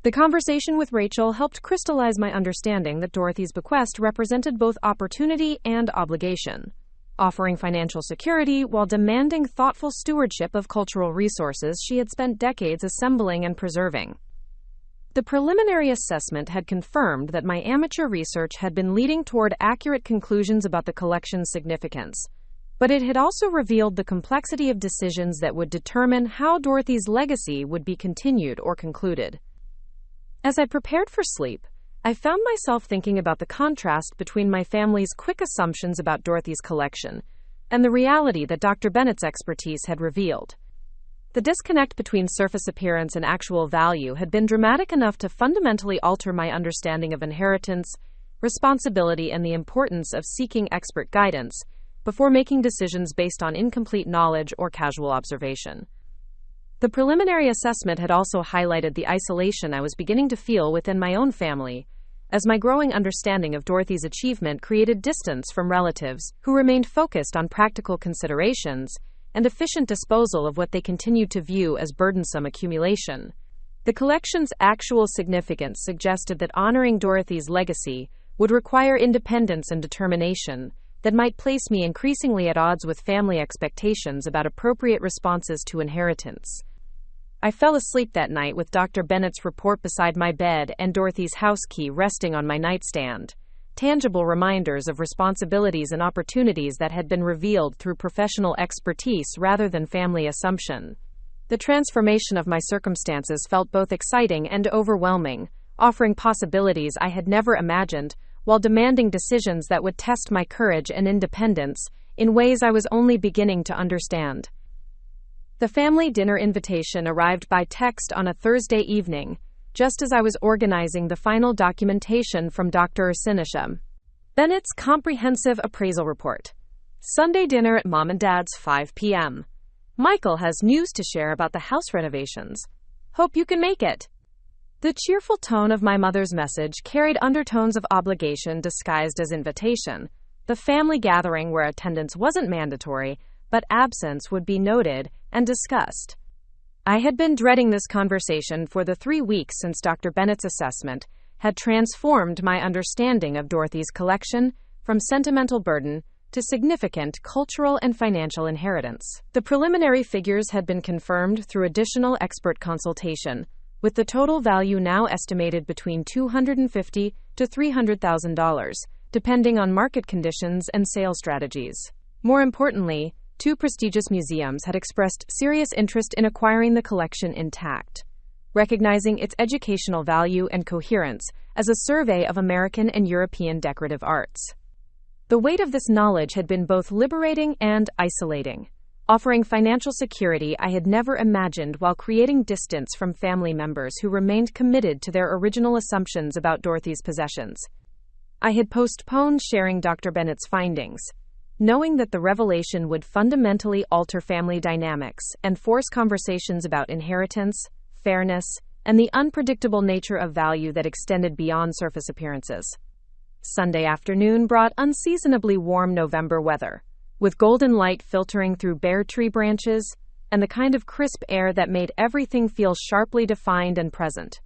The conversation with Rachel helped crystallize my understanding that Dorothy's bequest represented both opportunity and obligation, offering financial security while demanding thoughtful stewardship of cultural resources she had spent decades assembling and preserving. The preliminary assessment had confirmed that my amateur research had been leading toward accurate conclusions about the collection's significance, but it had also revealed the complexity of decisions that would determine how Dorothy's legacy would be continued or concluded. As I prepared for sleep, I found myself thinking about the contrast between my family's quick assumptions about Dorothy's collection and the reality that Dr. Bennett's expertise had revealed. The disconnect between surface appearance and actual value had been dramatic enough to fundamentally alter my understanding of inheritance, responsibility, and the importance of seeking expert guidance before making decisions based on incomplete knowledge or casual observation. The preliminary assessment had also highlighted the isolation I was beginning to feel within my own family, as my growing understanding of Dorothy's achievement created distance from relatives who remained focused on practical considerations and efficient disposal of what they continued to view as burdensome accumulation. The collection's actual significance suggested that honoring Dorothy's legacy would require independence and determination that might place me increasingly at odds with family expectations about appropriate responses to inheritance. I fell asleep that night with Dr. Bennett's report beside my bed and Dorothy's house key resting on my nightstand, tangible reminders of responsibilities and opportunities that had been revealed through professional expertise rather than family assumption. The transformation of my circumstances felt both exciting and overwhelming, offering possibilities I had never imagined, while demanding decisions that would test my courage and independence in ways I was only beginning to understand. The family dinner invitation arrived by text on a Thursday evening, just as I was organizing the final documentation from Dr. Sinisha Bennett's comprehensive appraisal report. Sunday dinner at Mom and Dad's 5 p.m. Michael has news to share about the house renovations. Hope you can make it. The cheerful tone of my mother's message carried undertones of obligation disguised as invitation, the family gathering where attendance wasn't mandatory, but absence would be noted and discussed. I had been dreading this conversation for the 3 weeks since Dr. Bennett's assessment had transformed my understanding of Dorothy's collection from sentimental burden to significant cultural and financial inheritance. The preliminary figures had been confirmed through additional expert consultation, with the total value now estimated between $250,000 to $300,000, depending on market conditions and sales strategies. More importantly, 2 prestigious museums had expressed serious interest in acquiring the collection intact. recognizing its educational value and coherence as a survey of American and European decorative arts. The weight of this knowledge had been both liberating and isolating, offering financial security I had never imagined while creating distance from family members who remained committed to their original assumptions about Dorothy's possessions. I had postponed sharing Dr. Bennett's findings, knowing that the revelation would fundamentally alter family dynamics and force conversations about inheritance, fairness, and the unpredictable nature of value that extended beyond surface appearances. Sunday afternoon brought unseasonably warm November weather, with golden light filtering through bare tree branches and the kind of crisp air that made everything feel sharply defined and present.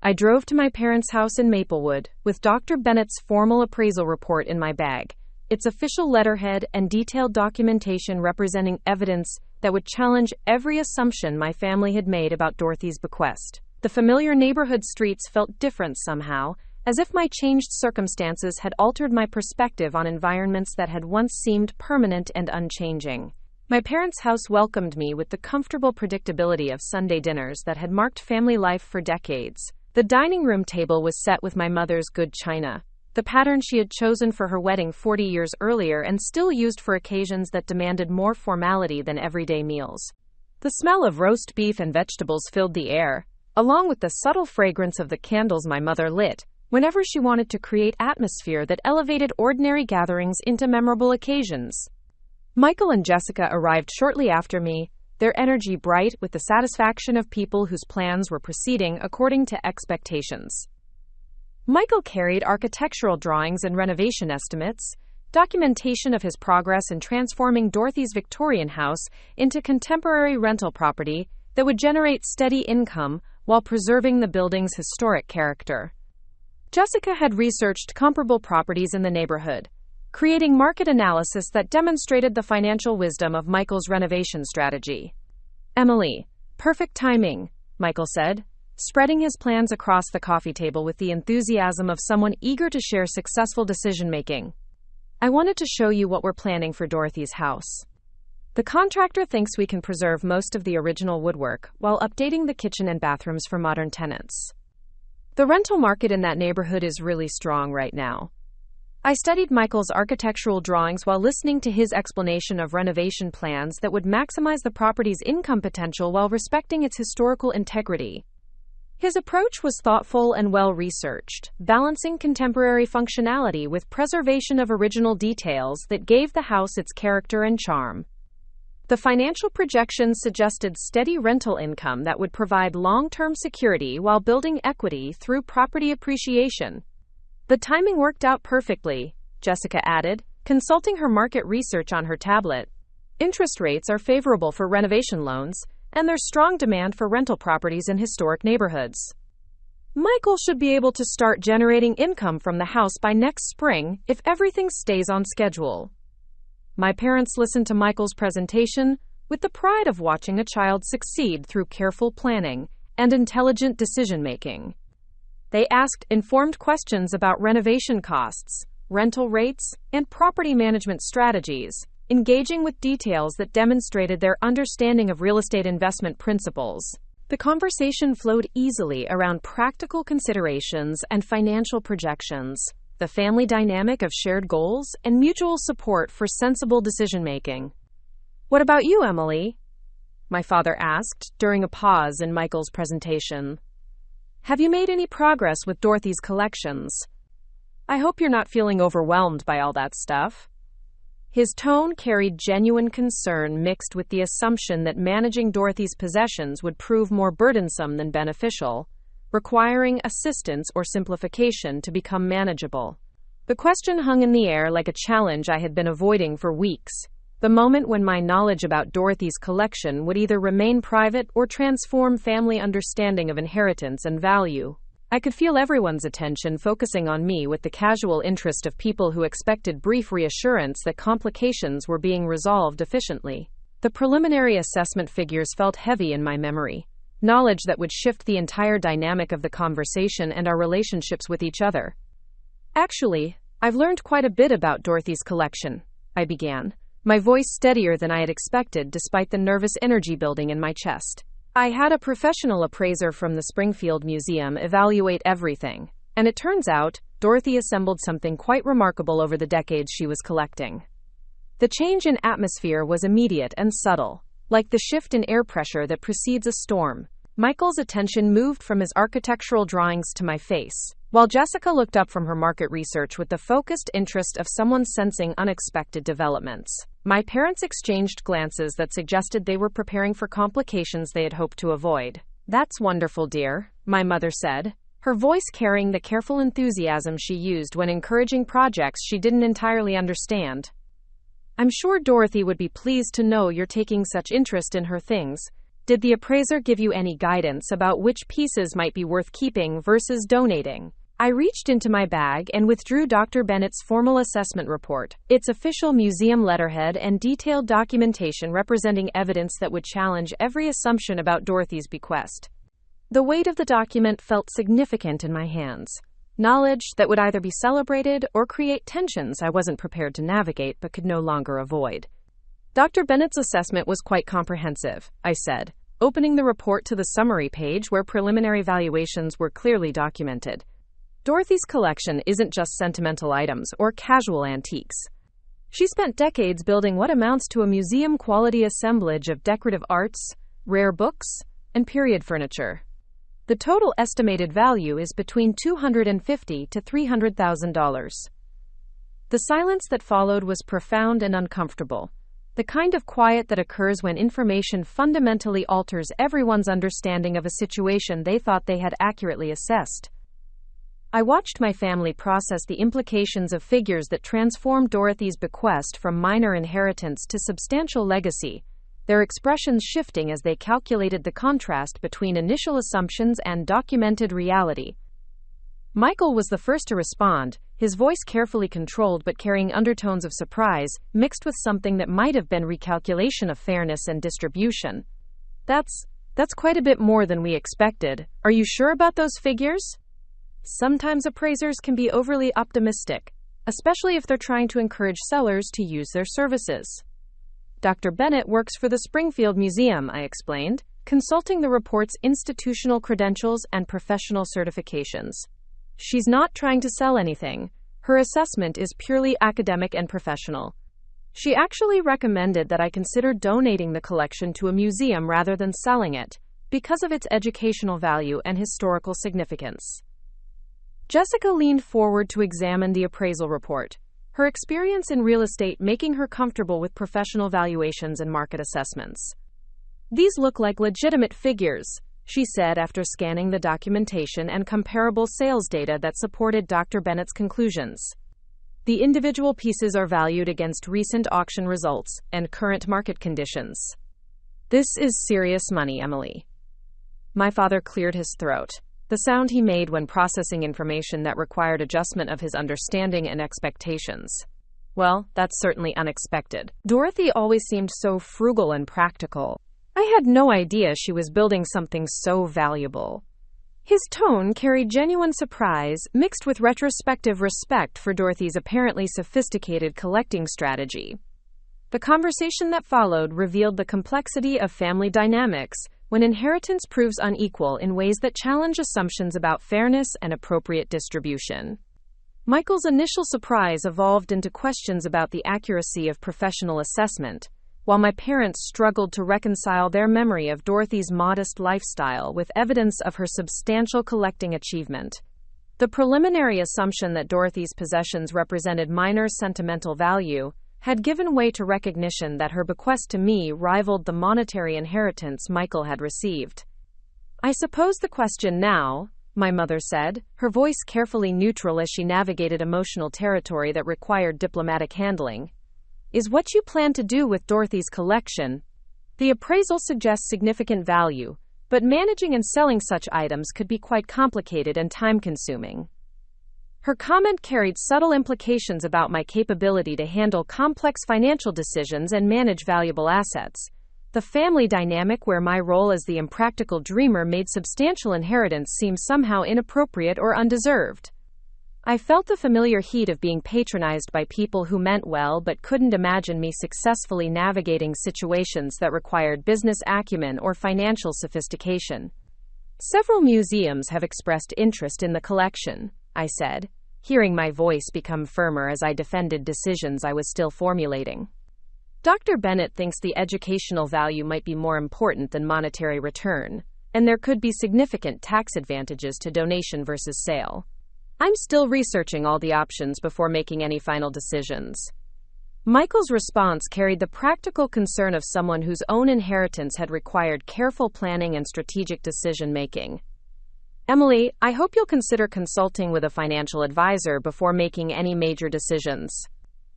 I drove to my parents' house in Maplewood, with Dr. Bennett's formal appraisal report in my bag, its official letterhead and detailed documentation representing evidence that would challenge every assumption my family had made about Dorothy's bequest. The familiar neighborhood streets felt different somehow, as if my changed circumstances had altered my perspective on environments that had once seemed permanent and unchanging. My parents' house welcomed me with the comfortable predictability of Sunday dinners that had marked family life for decades. The dining room table was set with my mother's good china, the pattern she had chosen for her wedding 40 years earlier and still used for occasions that demanded more formality than everyday meals. The smell of roast beef and vegetables filled the air, along with the subtle fragrance of the candles my mother lit whenever she wanted to create atmosphere that elevated ordinary gatherings into memorable occasions. Michael and Jessica arrived shortly after me, their energy bright with the satisfaction of people whose plans were proceeding according to expectations. Michael carried architectural drawings and renovation estimates, documentation of his progress in transforming Dorothy's Victorian house into contemporary rental property that would generate steady income while preserving the building's historic character. Jessica had researched comparable properties in the neighborhood, creating market analysis that demonstrated the financial wisdom of Michael's renovation strategy. "Emily, perfect timing," Michael said, spreading his plans across the coffee table with the enthusiasm of someone eager to share successful decision-making. "I wanted to show you what we're planning for Dorothy's house. The contractor thinks we can preserve most of the original woodwork while updating the kitchen and bathrooms for modern tenants. The rental market in that neighborhood is really strong right now." I studied Michael's architectural drawings while listening to his explanation of renovation plans that would maximize the property's income potential while respecting its historical integrity. His approach was thoughtful and well-researched, balancing contemporary functionality with preservation of original details that gave the house its character and charm. The financial projections suggested steady rental income that would provide long-term security while building equity through property appreciation. "The timing worked out perfectly," Jessica added, consulting her market research on her tablet. "Interest rates are favorable for renovation loans, and there's strong demand for rental properties in historic neighborhoods. Michael should be able to start generating income from the house by next spring if everything stays on schedule." My parents listened to Michael's presentation with the pride of watching a child succeed through careful planning and intelligent decision-making. They asked informed questions about renovation costs, rental rates, and property management strategies, engaging with details that demonstrated their understanding of real estate investment principles. The conversation flowed easily around practical considerations and financial projections, the family dynamic of shared goals, and mutual support for sensible decision-making. "What about you, Emily?" my father asked during a pause in Michael's presentation. "Have you made any progress with Dorothy's collections? I hope you're not feeling overwhelmed by all that stuff." His tone carried genuine concern mixed with the assumption that managing Dorothy's possessions would prove more burdensome than beneficial, requiring assistance or simplification to become manageable. The question hung in the air like a challenge I had been avoiding for weeks, the moment when my knowledge about Dorothy's collection would either remain private or transform family understanding of inheritance and value. I could feel everyone's attention focusing on me with the casual interest of people who expected brief reassurance that complications were being resolved efficiently. The preliminary assessment figures felt heavy in my memory, knowledge that would shift the entire dynamic of the conversation and our relationships with each other. "Actually, I've learned quite a bit about Dorothy's collection," I began, my voice steadier than I had expected despite the nervous energy building in my chest. I had a professional appraiser from the Springfield Museum evaluate everything, and it turns out, Dorothy assembled something quite remarkable over the decades she was collecting. The change in atmosphere was immediate and subtle, like the shift in air pressure that precedes a storm. Michael's attention moved from his architectural drawings to my face, while Jessica looked up from her market research with the focused interest of someone sensing unexpected developments. My parents exchanged glances that suggested they were preparing for complications they had hoped to avoid. "That's wonderful, dear," my mother said, her voice carrying the careful enthusiasm she used when encouraging projects she didn't entirely understand. "I'm sure Dorothy would be pleased to know you're taking such interest in her things. Did the appraiser give you any guidance about which pieces might be worth keeping versus donating?" I reached into my bag and withdrew Dr. Bennett's formal assessment report, its official museum letterhead and detailed documentation representing evidence that would challenge every assumption about Dorothy's bequest. The weight of the document felt significant in my hands. Knowledge that would either be celebrated or create tensions I wasn't prepared to navigate but could no longer avoid. Dr. Bennett's assessment was quite comprehensive, I said, opening the report to the summary page where preliminary valuations were clearly documented. Dorothy's collection isn't just sentimental items or casual antiques. She spent decades building what amounts to a museum-quality assemblage of decorative arts, rare books, and period furniture. The total estimated value is between $250,000 to $300,000. The silence that followed was profound and uncomfortable, the kind of quiet that occurs when information fundamentally alters everyone's understanding of a situation they thought they had accurately assessed. I watched my family process the implications of figures that transformed Dorothy's bequest from minor inheritance to substantial legacy, their expressions shifting as they calculated the contrast between initial assumptions and documented reality. Michael was the first to respond, his voice carefully controlled but carrying undertones of surprise, mixed with something that might have been recalculation of fairness and distribution. That's quite a bit more than we expected. Are you sure about those figures?" Sometimes appraisers can be overly optimistic, especially if they're trying to encourage sellers to use their services. Dr. Bennett works for the Springfield Museum, I explained, consulting the report's institutional credentials and professional certifications. She's not trying to sell anything. Her assessment is purely academic and professional. She actually recommended that I consider donating the collection to a museum rather than selling it, because of its educational value and historical significance. Jessica leaned forward to examine the appraisal report, her experience in real estate making her comfortable with professional valuations and market assessments. "These look like legitimate figures," she said after scanning the documentation and comparable sales data that supported Dr. Bennett's conclusions. "The individual pieces are valued against recent auction results and current market conditions. This is serious money, Emily." My father cleared his throat, the sound he made when processing information that required adjustment of his understanding and expectations. "Well, that's certainly unexpected. Dorothy always seemed so frugal and practical. I had no idea she was building something so valuable." His tone carried genuine surprise, mixed with retrospective respect for Dorothy's apparently sophisticated collecting strategy. The conversation that followed revealed the complexity of family dynamics, when inheritance proves unequal in ways that challenge assumptions about fairness and appropriate distribution. Michael's initial surprise evolved into questions about the accuracy of professional assessment, while my parents struggled to reconcile their memory of Dorothy's modest lifestyle with evidence of her substantial collecting achievement. The preliminary assumption that Dorothy's possessions represented minor sentimental value had given way to recognition that her bequest to me rivaled the monetary inheritance Michael had received. "I suppose the question now," my mother said, her voice carefully neutral as she navigated emotional territory that required diplomatic handling, "is what you plan to do with Dorothy's collection. The appraisal suggests significant value, but managing and selling such items could be quite complicated and time-consuming." Her comment carried subtle implications about my capability to handle complex financial decisions and manage valuable assets. The family dynamic where my role as the impractical dreamer made substantial inheritance seem somehow inappropriate or undeserved. I felt the familiar heat of being patronized by people who meant well but couldn't imagine me successfully navigating situations that required business acumen or financial sophistication. Several museums have expressed interest in the collection, I said, hearing my voice become firmer as I defended decisions I was still formulating. Dr. Bennett thinks the educational value might be more important than monetary return, and there could be significant tax advantages to donation versus sale. I'm still researching all the options before making any final decisions. Michael's response carried the practical concern of someone whose own inheritance had required careful planning and strategic decision-making. Emily, I hope you'll consider consulting with a financial advisor before making any major decisions.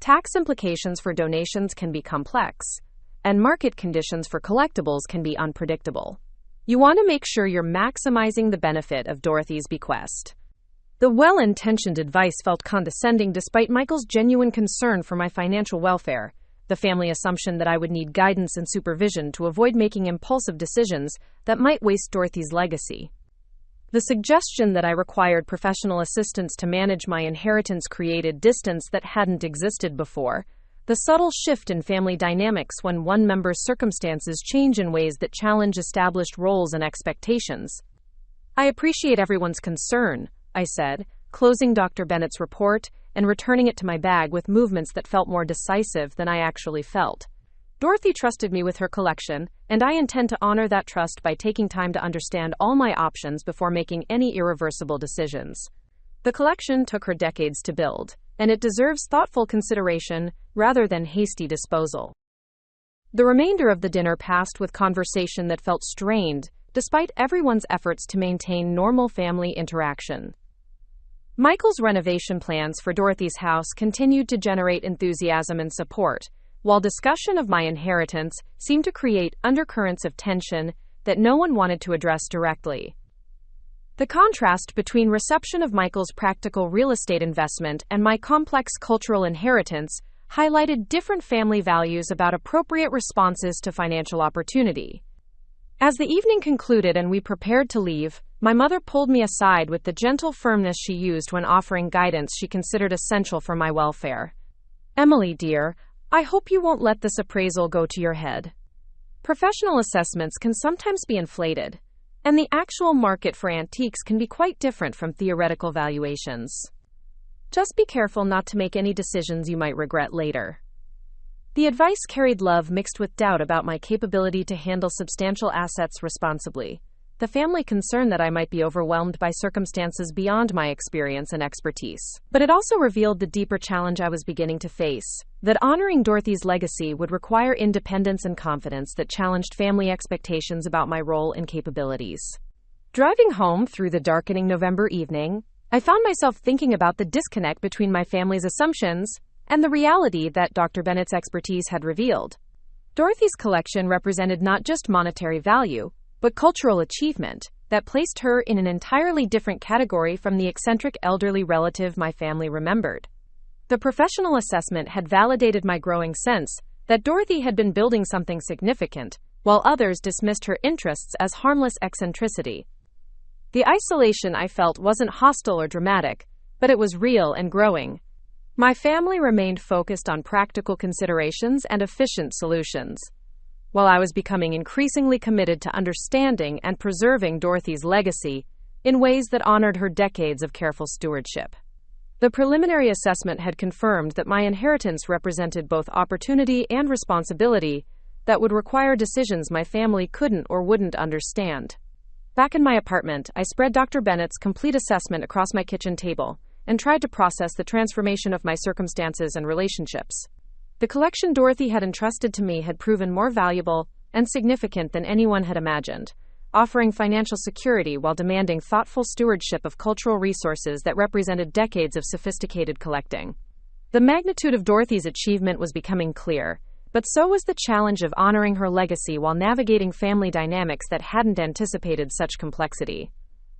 Tax implications for donations can be complex, and market conditions for collectibles can be unpredictable. You want to make sure you're maximizing the benefit of Dorothy's bequest. The well-intentioned advice felt condescending despite Michael's genuine concern for my financial welfare, the family assumption that I would need guidance and supervision to avoid making impulsive decisions that might waste Dorothy's legacy. The suggestion that I required professional assistance to manage my inheritance created distance that hadn't existed before, the subtle shift in family dynamics when one member's circumstances change in ways that challenge established roles and expectations. I appreciate everyone's concern, I said, closing Dr. Bennett's report and returning it to my bag with movements that felt more decisive than I actually felt. Dorothy trusted me with her collection, and I intend to honor that trust by taking time to understand all my options before making any irreversible decisions. The collection took her decades to build, and it deserves thoughtful consideration rather than hasty disposal. The remainder of the dinner passed with conversation that felt strained, despite everyone's efforts to maintain normal family interaction. Michael's renovation plans for Dorothy's house continued to generate enthusiasm and support, while discussion of my inheritance seemed to create undercurrents of tension that no one wanted to address directly. The contrast between reception of Michael's practical real estate investment and my complex cultural inheritance highlighted different family values about appropriate responses to financial opportunity. As the evening concluded and we prepared to leave, my mother pulled me aside with the gentle firmness she used when offering guidance she considered essential for my welfare. "Emily, dear, I hope you won't let this appraisal go to your head. Professional assessments can sometimes be inflated, and the actual market for antiques can be quite different from theoretical valuations. Just be careful not to make any decisions you might regret later." The advice carried love mixed with doubt about my capability to handle substantial assets responsibly, the family concern that I might be overwhelmed by circumstances beyond my experience and expertise. But it also revealed the deeper challenge I was beginning to face, that honoring Dorothy's legacy would require independence and confidence that challenged family expectations about my role and capabilities. Driving home through the darkening November evening, I found myself thinking about the disconnect between my family's assumptions and the reality that Dr. Bennett's expertise had revealed. Dorothy's collection represented not just monetary value, but cultural achievement that placed her in an entirely different category from the eccentric elderly relative my family remembered. The professional assessment had validated my growing sense that Dorothy had been building something significant, while others dismissed her interests as harmless eccentricity. The isolation I felt wasn't hostile or dramatic, but it was real and growing. My family remained focused on practical considerations and efficient solutions, while I was becoming increasingly committed to understanding and preserving Dorothy's legacy in ways that honored her decades of careful stewardship. The preliminary assessment had confirmed that my inheritance represented both opportunity and responsibility that would require decisions my family couldn't or wouldn't understand. Back in my apartment, I spread Dr. Bennett's complete assessment across my kitchen table and tried to process the transformation of my circumstances and relationships. The collection Dorothy had entrusted to me had proven more valuable and significant than anyone had imagined, offering financial security while demanding thoughtful stewardship of cultural resources that represented decades of sophisticated collecting. The magnitude of Dorothy's achievement was becoming clear, but so was the challenge of honoring her legacy while navigating family dynamics that hadn't anticipated such complexity.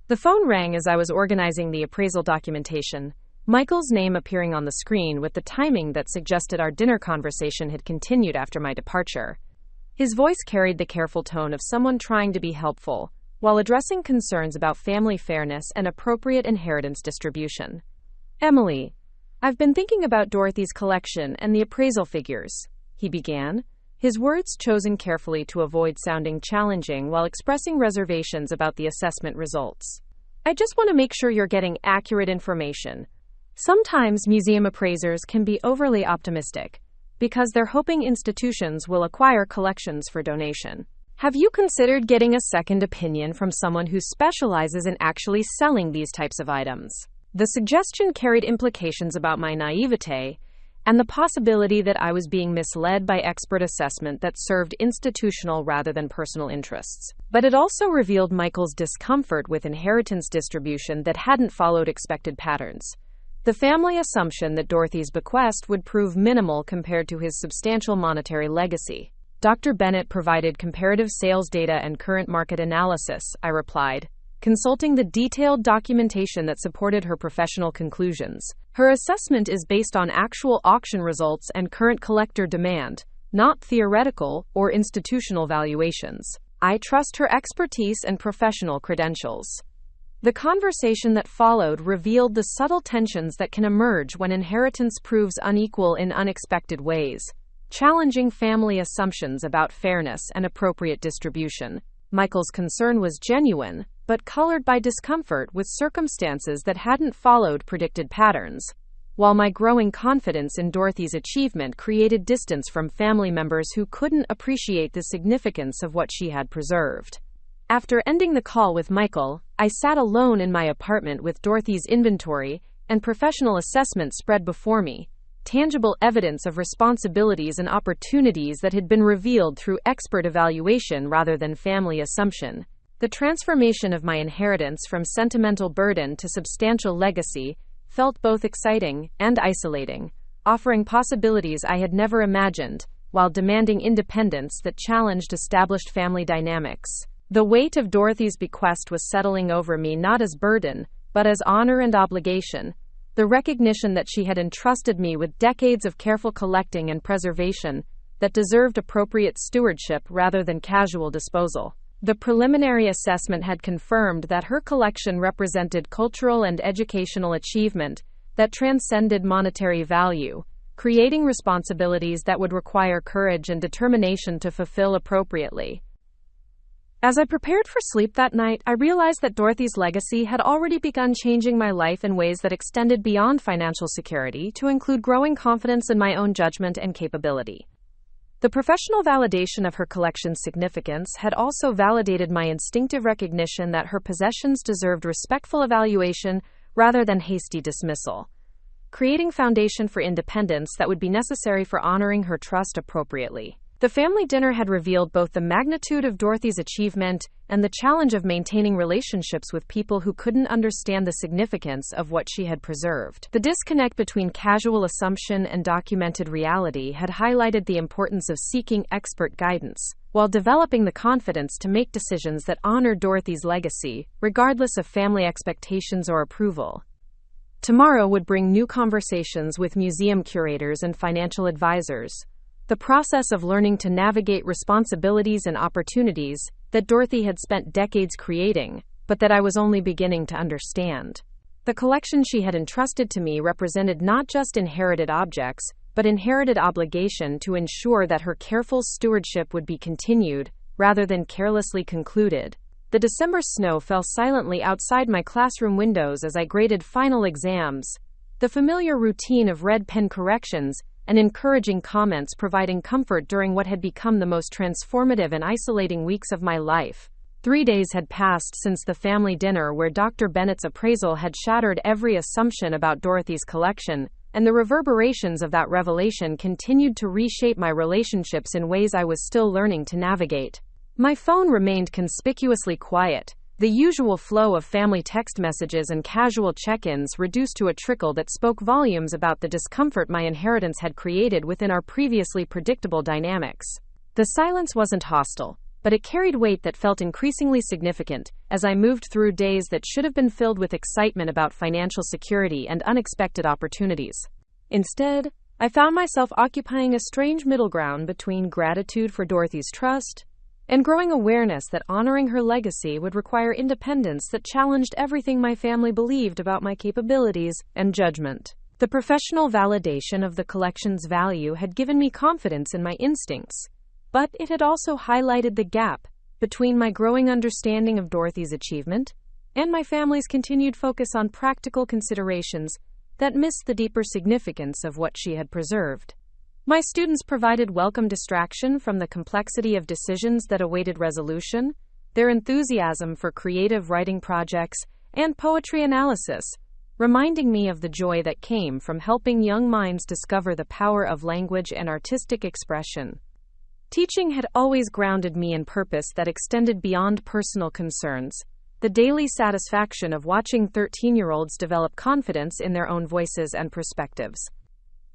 The phone rang as I was organizing the appraisal documentation, Michael's name appearing on the screen with the timing that suggested our dinner conversation had continued after my departure. His voice carried the careful tone of someone trying to be helpful, while addressing concerns about family fairness and appropriate inheritance distribution. Emily, I've been thinking about Dorothy's collection and the appraisal figures, he began, his words chosen carefully to avoid sounding challenging while expressing reservations about the assessment results. I just want to make sure you're getting accurate information. Sometimes museum appraisers can be overly optimistic because they're hoping institutions will acquire collections for donation. Have you considered getting a second opinion from someone who specializes in actually selling these types of items? The suggestion carried implications about my naivete and the possibility that I was being misled by expert assessment that served institutional rather than personal interests. But it also revealed Michael's discomfort with inheritance distribution that hadn't followed expected patterns. The family assumption that Dorothy's bequest would prove minimal compared to his substantial monetary legacy. Dr. Bennett provided comparative sales data and current market analysis, I replied, consulting the detailed documentation that supported her professional conclusions. Her assessment is based on actual auction results and current collector demand, not theoretical or institutional valuations. I trust her expertise and professional credentials. The conversation that followed revealed the subtle tensions that can emerge when inheritance proves unequal in unexpected ways, challenging family assumptions about fairness and appropriate distribution. Michael's concern was genuine, but colored by discomfort with circumstances that hadn't followed predicted patterns, while my growing confidence in Dorothy's achievement created distance from family members who couldn't appreciate the significance of what she had preserved. After ending the call with Michael, I sat alone in my apartment with Dorothy's inventory and professional assessment spread before me, tangible evidence of responsibilities and opportunities that had been revealed through expert evaluation rather than family assumption. The transformation of my inheritance from sentimental burden to substantial legacy felt both exciting and isolating, offering possibilities I had never imagined, while demanding independence that challenged established family dynamics. The weight of Dorothy's bequest was settling over me not as burden, but as honor and obligation. The recognition that she had entrusted me with decades of careful collecting and preservation that deserved appropriate stewardship rather than casual disposal. The preliminary assessment had confirmed that her collection represented cultural and educational achievement that transcended monetary value, creating responsibilities that would require courage and determination to fulfill appropriately. As I prepared for sleep that night, I realized that Dorothy's legacy had already begun changing my life in ways that extended beyond financial security to include growing confidence in my own judgment and capability. The professional validation of her collection's significance had also validated my instinctive recognition that her possessions deserved respectful evaluation rather than hasty dismissal, creating foundation for independence that would be necessary for honoring her trust appropriately. The family dinner had revealed both the magnitude of Dorothy's achievement and the challenge of maintaining relationships with people who couldn't understand the significance of what she had preserved. The disconnect between casual assumption and documented reality had highlighted the importance of seeking expert guidance, while developing the confidence to make decisions that honored Dorothy's legacy, regardless of family expectations or approval. Tomorrow would bring new conversations with museum curators and financial advisors. The process of learning to navigate responsibilities and opportunities that Dorothy had spent decades creating, but that I was only beginning to understand. The collection she had entrusted to me represented not just inherited objects, but inherited obligation to ensure that her careful stewardship would be continued, rather than carelessly concluded. The December snow fell silently outside my classroom windows as I graded final exams, the familiar routine of red pen corrections and encouraging comments providing comfort during what had become the most transformative and isolating weeks of my life. 3 days had passed since the family dinner where Dr. Bennett's appraisal had shattered every assumption about Dorothy's collection, and the reverberations of that revelation continued to reshape my relationships in ways I was still learning to navigate. My phone remained conspicuously quiet, the usual flow of family text messages and casual check-ins reduced to a trickle that spoke volumes about the discomfort my inheritance had created within our previously predictable dynamics. The silence wasn't hostile, but it carried weight that felt increasingly significant as I moved through days that should have been filled with excitement about financial security and unexpected opportunities. Instead, I found myself occupying a strange middle ground between gratitude for Dorothy's trust and growing awareness that honoring her legacy would require independence that challenged everything my family believed about my capabilities and judgment. The professional validation of the collection's value had given me confidence in my instincts, but it had also highlighted the gap between my growing understanding of Dorothy's achievement and my family's continued focus on practical considerations that missed the deeper significance of what she had preserved. My students provided welcome distraction from the complexity of decisions that awaited resolution, their enthusiasm for creative writing projects and poetry analysis, reminding me of the joy that came from helping young minds discover the power of language and artistic expression. Teaching had always grounded me in purpose that extended beyond personal concerns, the daily satisfaction of watching 13-year-olds develop confidence in their own voices and perspectives.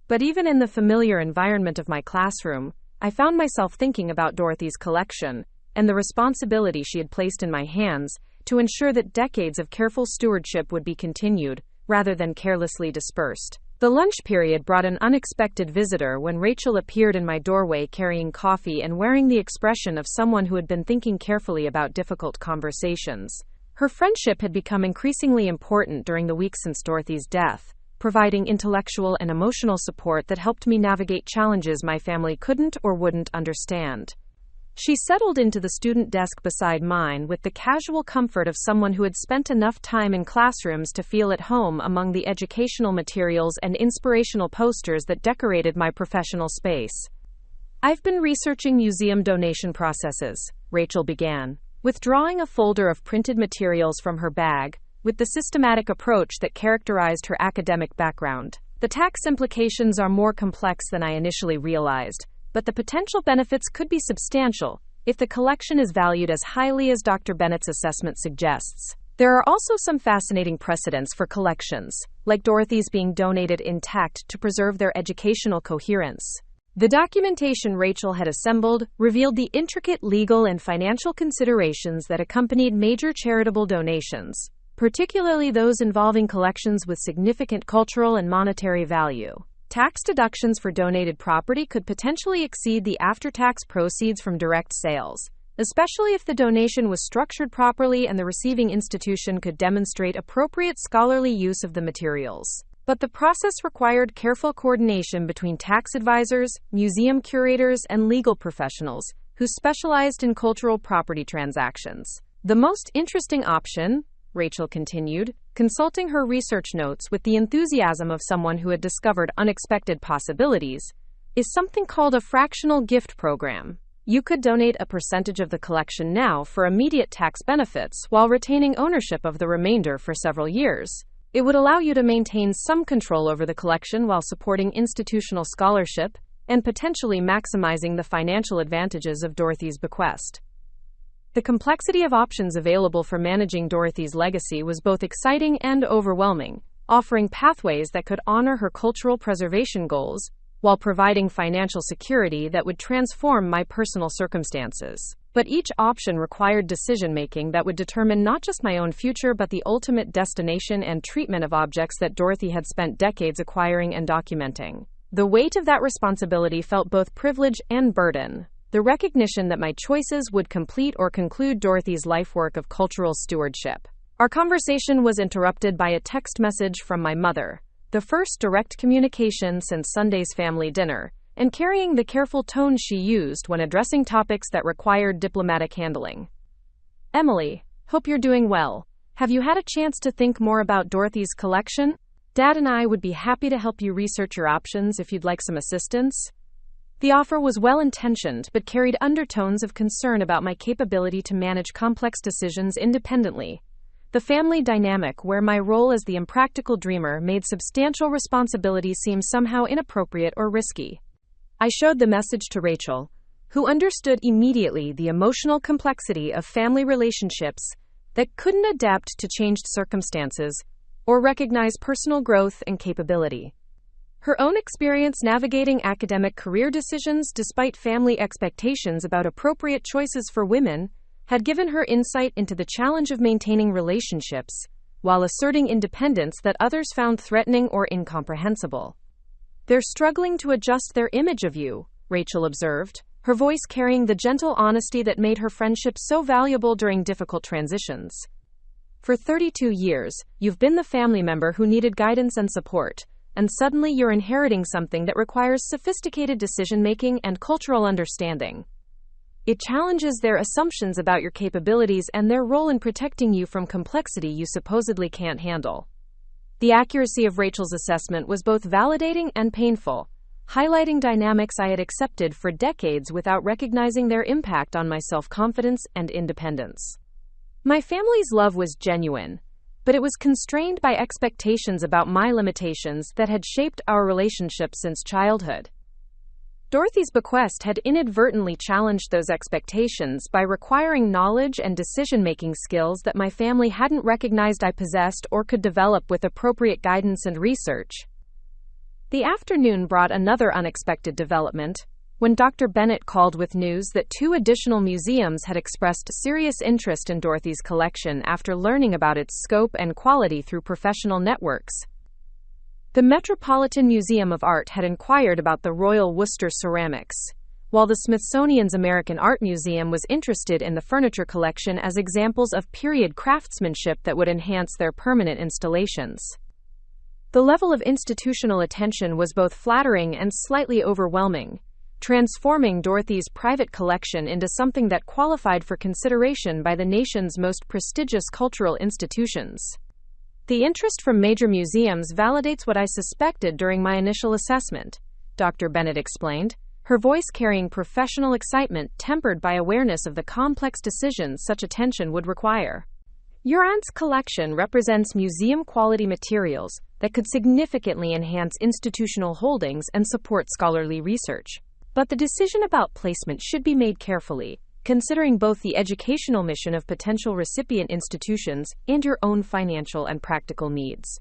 But even in the familiar environment of my classroom, I found myself thinking about Dorothy's collection and the responsibility she had placed in my hands to ensure that decades of careful stewardship would be continued, rather than carelessly dispersed. The lunch period brought an unexpected visitor when Rachel appeared in my doorway carrying coffee and wearing the expression of someone who had been thinking carefully about difficult conversations. Her friendship had become increasingly important during the week since Dorothy's death, providing intellectual and emotional support that helped me navigate challenges my family couldn't or wouldn't understand. She settled into the student desk beside mine with the casual comfort of someone who had spent enough time in classrooms to feel at home among the educational materials and inspirational posters that decorated my professional space. "I've been researching museum donation processes," Rachel began, withdrawing a folder of printed materials from her bag, with the systematic approach that characterized her academic background. "The tax implications are more complex than I initially realized, but the potential benefits could be substantial if the collection is valued as highly as Dr. Bennett's assessment suggests. There are also some fascinating precedents for collections, like Dorothy's being donated intact to preserve their educational coherence." The documentation Rachel had assembled revealed the intricate legal and financial considerations that accompanied major charitable donations, particularly those involving collections with significant cultural and monetary value. Tax deductions for donated property could potentially exceed the after-tax proceeds from direct sales, especially if the donation was structured properly and the receiving institution could demonstrate appropriate scholarly use of the materials. But the process required careful coordination between tax advisors, museum curators, and legal professionals who specialized in cultural property transactions. "The most interesting option," Rachel continued, consulting her research notes with the enthusiasm of someone who had discovered unexpected possibilities, "is something called a fractional gift program. You could donate a percentage of the collection now for immediate tax benefits while retaining ownership of the remainder for several years. It would allow you to maintain some control over the collection while supporting institutional scholarship and potentially maximizing the financial advantages of Dorothy's bequest." The complexity of options available for managing Dorothy's legacy was both exciting and overwhelming, offering pathways that could honor her cultural preservation goals while providing financial security that would transform my personal circumstances. But each option required decision-making that would determine not just my own future but the ultimate destination and treatment of objects that Dorothy had spent decades acquiring and documenting. The weight of that responsibility felt both privilege and burden. The recognition that my choices would complete or conclude Dorothy's life work of cultural stewardship. Our conversation was interrupted by a text message from my mother, the first direct communication since Sunday's family dinner, and carrying the careful tone she used when addressing topics that required diplomatic handling. "Emily, hope you're doing well. Have you had a chance to think more about Dorothy's collection? Dad and I would be happy to help you research your options if you'd like some assistance." The offer was well-intentioned but carried undertones of concern about my capability to manage complex decisions independently. The family dynamic where my role as the impractical dreamer made substantial responsibility seem somehow inappropriate or risky. I showed the message to Rachel, who understood immediately the emotional complexity of family relationships that couldn't adapt to changed circumstances or recognize personal growth and capability. Her own experience navigating academic career decisions despite family expectations about appropriate choices for women had given her insight into the challenge of maintaining relationships while asserting independence that others found threatening or incomprehensible. "They're struggling to adjust their image of you," Rachel observed, her voice carrying the gentle honesty that made her friendship so valuable during difficult transitions. For 32 years, you've been the family member who needed guidance and support, and suddenly you're inheriting something that requires sophisticated decision-making and cultural understanding. It challenges their assumptions about your capabilities and their role in protecting you from complexity you supposedly can't handle. The accuracy of Rachel's assessment was both validating and painful, highlighting dynamics I had accepted for decades without recognizing their impact on my self-confidence and independence. My family's love was genuine, but it was constrained by expectations about my limitations that had shaped our relationship since childhood. Dorothy's bequest had inadvertently challenged those expectations by requiring knowledge and decision-making skills that my family hadn't recognized I possessed or could develop with appropriate guidance and research. The afternoon brought another unexpected development, when Dr. Bennett called with news that 2 additional museums had expressed serious interest in Dorothy's collection after learning about its scope and quality through professional networks. The Metropolitan Museum of Art had inquired about the Royal Worcester ceramics, while the Smithsonian's American Art Museum was interested in the furniture collection as examples of period craftsmanship that would enhance their permanent installations. The level of institutional attention was both flattering and slightly overwhelming, transforming Dorothy's private collection into something that qualified for consideration by the nation's most prestigious cultural institutions. The interest from major museums validates what I suspected during my initial assessment, Dr. Bennett explained, her voice carrying professional excitement tempered by awareness of the complex decisions such attention would require. Your aunt's collection represents museum-quality materials that could significantly enhance institutional holdings and support scholarly research. But the decision about placement should be made carefully, considering both the educational mission of potential recipient institutions and your own financial and practical needs.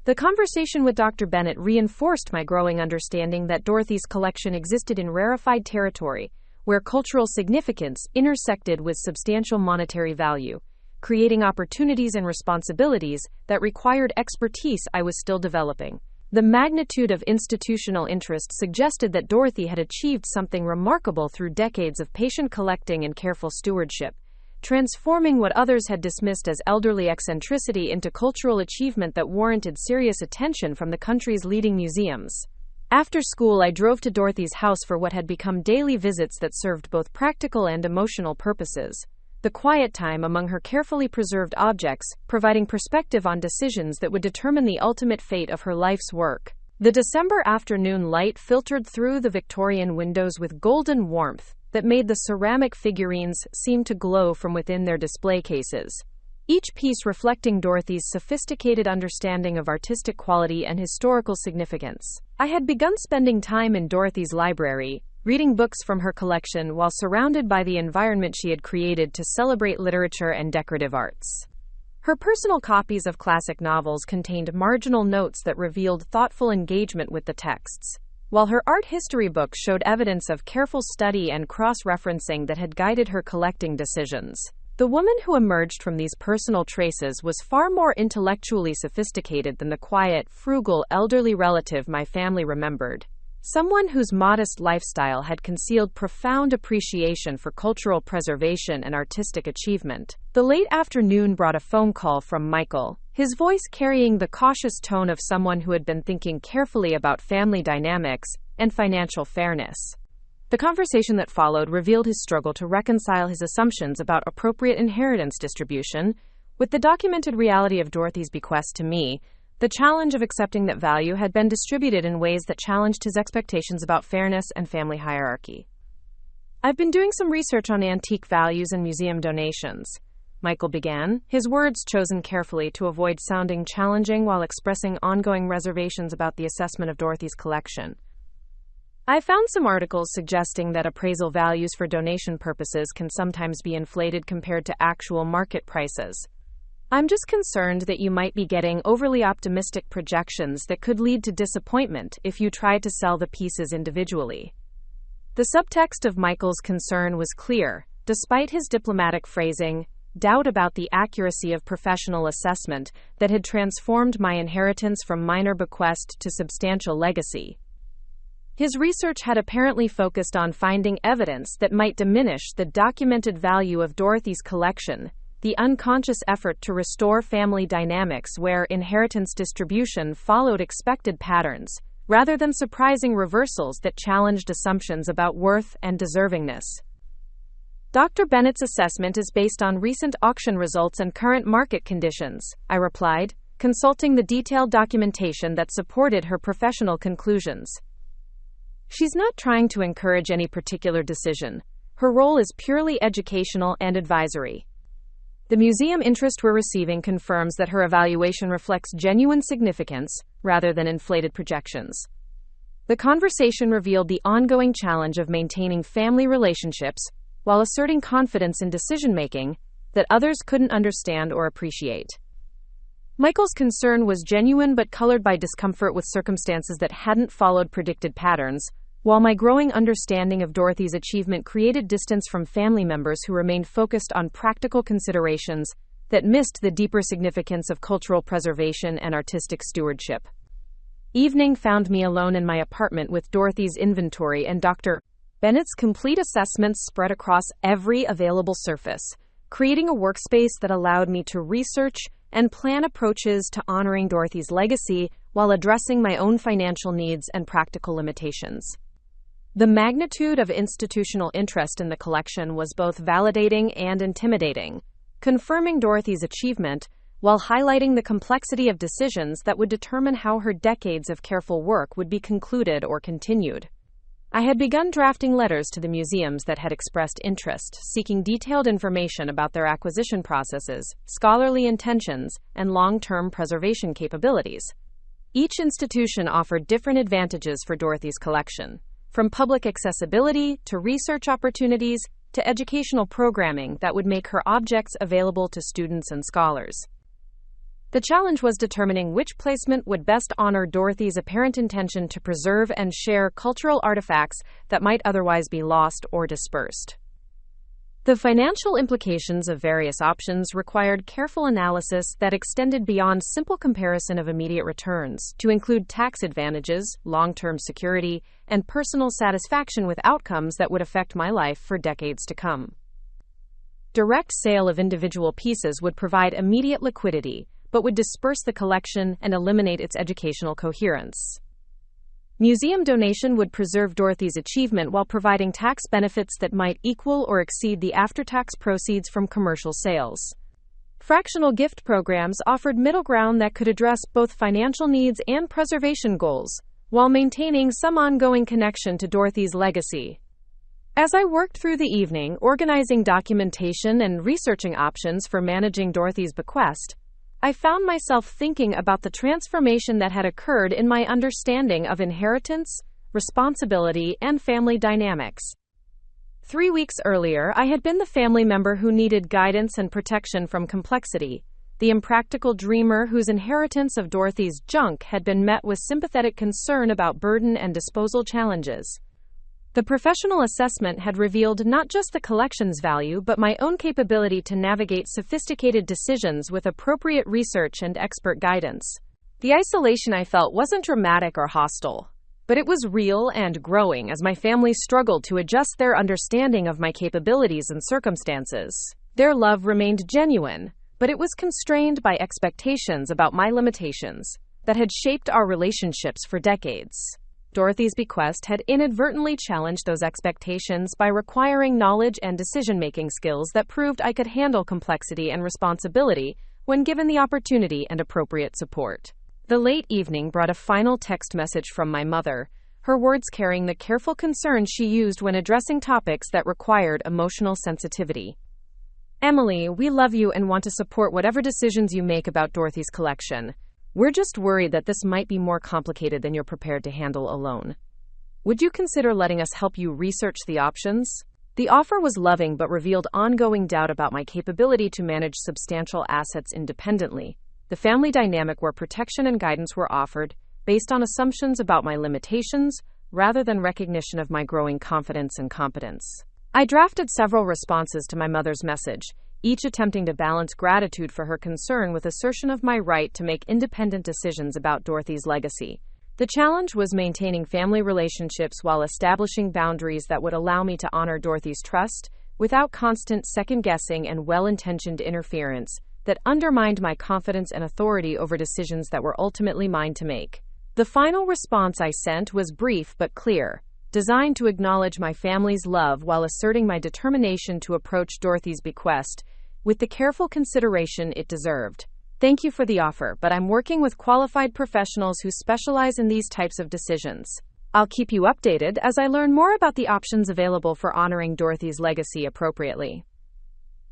The conversation with Dr. Bennett reinforced my growing understanding that Dorothy's collection existed in rarefied territory, where cultural significance intersected with substantial monetary value, creating opportunities and responsibilities that required expertise I was still developing. The magnitude of institutional interest suggested that Dorothy had achieved something remarkable through decades of patient collecting and careful stewardship, transforming what others had dismissed as elderly eccentricity into cultural achievement that warranted serious attention from the country's leading museums. After school, I drove to Dorothy's house for what had become daily visits that served both practical and emotional purposes. The quiet time among her carefully preserved objects, providing perspective on decisions that would determine the ultimate fate of her life's work. The December afternoon light filtered through the Victorian windows with golden warmth that made the ceramic figurines seem to glow from within their display cases, each piece reflecting Dorothy's sophisticated understanding of artistic quality and historical significance. I had begun spending time in Dorothy's library, reading books from her collection while surrounded by the environment she had created to celebrate literature and decorative arts. Her personal copies of classic novels contained marginal notes that revealed thoughtful engagement with the texts, while her art history books showed evidence of careful study and cross-referencing that had guided her collecting decisions. The woman who emerged from these personal traces was far more intellectually sophisticated than the quiet, frugal, elderly relative my family remembered. Someone whose modest lifestyle had concealed profound appreciation for cultural preservation and artistic achievement. The late afternoon brought a phone call from Michael, his voice carrying the cautious tone of someone who had been thinking carefully about family dynamics and financial fairness. The conversation that followed revealed his struggle to reconcile his assumptions about appropriate inheritance distribution with the documented reality of Dorothy's bequest to me. The challenge of accepting that value had been distributed in ways that challenged his expectations about fairness and family hierarchy. I've been doing some research on antique values and museum donations, Michael began, his words chosen carefully to avoid sounding challenging while expressing ongoing reservations about the assessment of Dorothy's collection. I found some articles suggesting that appraisal values for donation purposes can sometimes be inflated compared to actual market prices. I'm just concerned that you might be getting overly optimistic projections that could lead to disappointment if you try to sell the pieces individually. The subtext of Michael's concern was clear. Despite his diplomatic phrasing, doubt about the accuracy of professional assessment that had transformed my inheritance from minor bequest to substantial legacy. His research had apparently focused on finding evidence that might diminish the documented value of Dorothy's collection, the unconscious effort to restore family dynamics where inheritance distribution followed expected patterns, rather than surprising reversals that challenged assumptions about worth and deservingness. Dr. Bennett's assessment is based on recent auction results and current market conditions, I replied, consulting the detailed documentation that supported her professional conclusions. She's not trying to encourage any particular decision. Her role is purely educational and advisory. The museum interest we're receiving confirms that her evaluation reflects genuine significance rather than inflated projections. The conversation revealed the ongoing challenge of maintaining family relationships while asserting confidence in decision-making that others couldn't understand or appreciate. Michael's concern was genuine but colored by discomfort with circumstances that hadn't followed predicted patterns, while my growing understanding of Dorothy's achievement created distance from family members who remained focused on practical considerations that missed the deeper significance of cultural preservation and artistic stewardship. Evening found me alone in my apartment with Dorothy's inventory and Dr. Bennett's complete assessments spread across every available surface, creating a workspace that allowed me to research and plan approaches to honoring Dorothy's legacy while addressing my own financial needs and practical limitations. The magnitude of institutional interest in the collection was both validating and intimidating, confirming Dorothy's achievement while highlighting the complexity of decisions that would determine how her decades of careful work would be concluded or continued. I had begun drafting letters to the museums that had expressed interest, seeking detailed information about their acquisition processes, scholarly intentions, and long-term preservation capabilities. Each institution offered different advantages for Dorothy's collection, from public accessibility to research opportunities to educational programming that would make her objects available to students and scholars. The challenge was determining which placement would best honor Dorothy's apparent intention to preserve and share cultural artifacts that might otherwise be lost or dispersed. The financial implications of various options required careful analysis that extended beyond simple comparison of immediate returns to include tax advantages, long-term security, and personal satisfaction with outcomes that would affect my life for decades to come. Direct sale of individual pieces would provide immediate liquidity, but would disperse the collection and eliminate its educational coherence. Museum donation would preserve Dorothy's achievement while providing tax benefits that might equal or exceed the after-tax proceeds from commercial sales. Fractional gift programs offered middle ground that could address both financial needs and preservation goals, while maintaining some ongoing connection to Dorothy's legacy. As I worked through the evening, organizing documentation and researching options for managing Dorothy's bequest, I found myself thinking about the transformation that had occurred in my understanding of inheritance, responsibility, and family dynamics. 3 weeks earlier, I had been the family member who needed guidance and protection from complexity, the impractical dreamer whose inheritance of Dorothy's junk had been met with sympathetic concern about burden and disposal challenges. The professional assessment had revealed not just the collection's value but my own capability to navigate sophisticated decisions with appropriate research and expert guidance. The isolation I felt wasn't dramatic or hostile, but it was real and growing as my family struggled to adjust their understanding of my capabilities and circumstances. Their love remained genuine, but it was constrained by expectations about my limitations that had shaped our relationships for decades. Dorothy's bequest had inadvertently challenged those expectations by requiring knowledge and decision-making skills that proved I could handle complexity and responsibility when given the opportunity and appropriate support. The late evening brought a final text message from my mother, her words carrying the careful concern she used when addressing topics that required emotional sensitivity. "Emily, we love you and want to support whatever decisions you make about Dorothy's collection. We're just worried that this might be more complicated than you're prepared to handle alone. Would you consider letting us help you research the options?" The offer was loving but revealed ongoing doubt about my capability to manage substantial assets independently. The family dynamic where protection and guidance were offered, based on assumptions about my limitations, rather than recognition of my growing confidence and competence. I drafted several responses to my mother's message, each attempting to balance gratitude for her concern with assertion of my right to make independent decisions about Dorothy's legacy. The challenge was maintaining family relationships while establishing boundaries that would allow me to honor Dorothy's trust without constant second-guessing and well-intentioned interference that undermined my confidence and authority over decisions that were ultimately mine to make. The final response I sent was brief but clear, designed to acknowledge my family's love while asserting my determination to approach Dorothy's bequest with the careful consideration it deserved. Thank you for the offer, but I'm working with qualified professionals who specialize in these types of decisions. I'll keep you updated as I learn more about the options available for honoring Dorothy's legacy appropriately.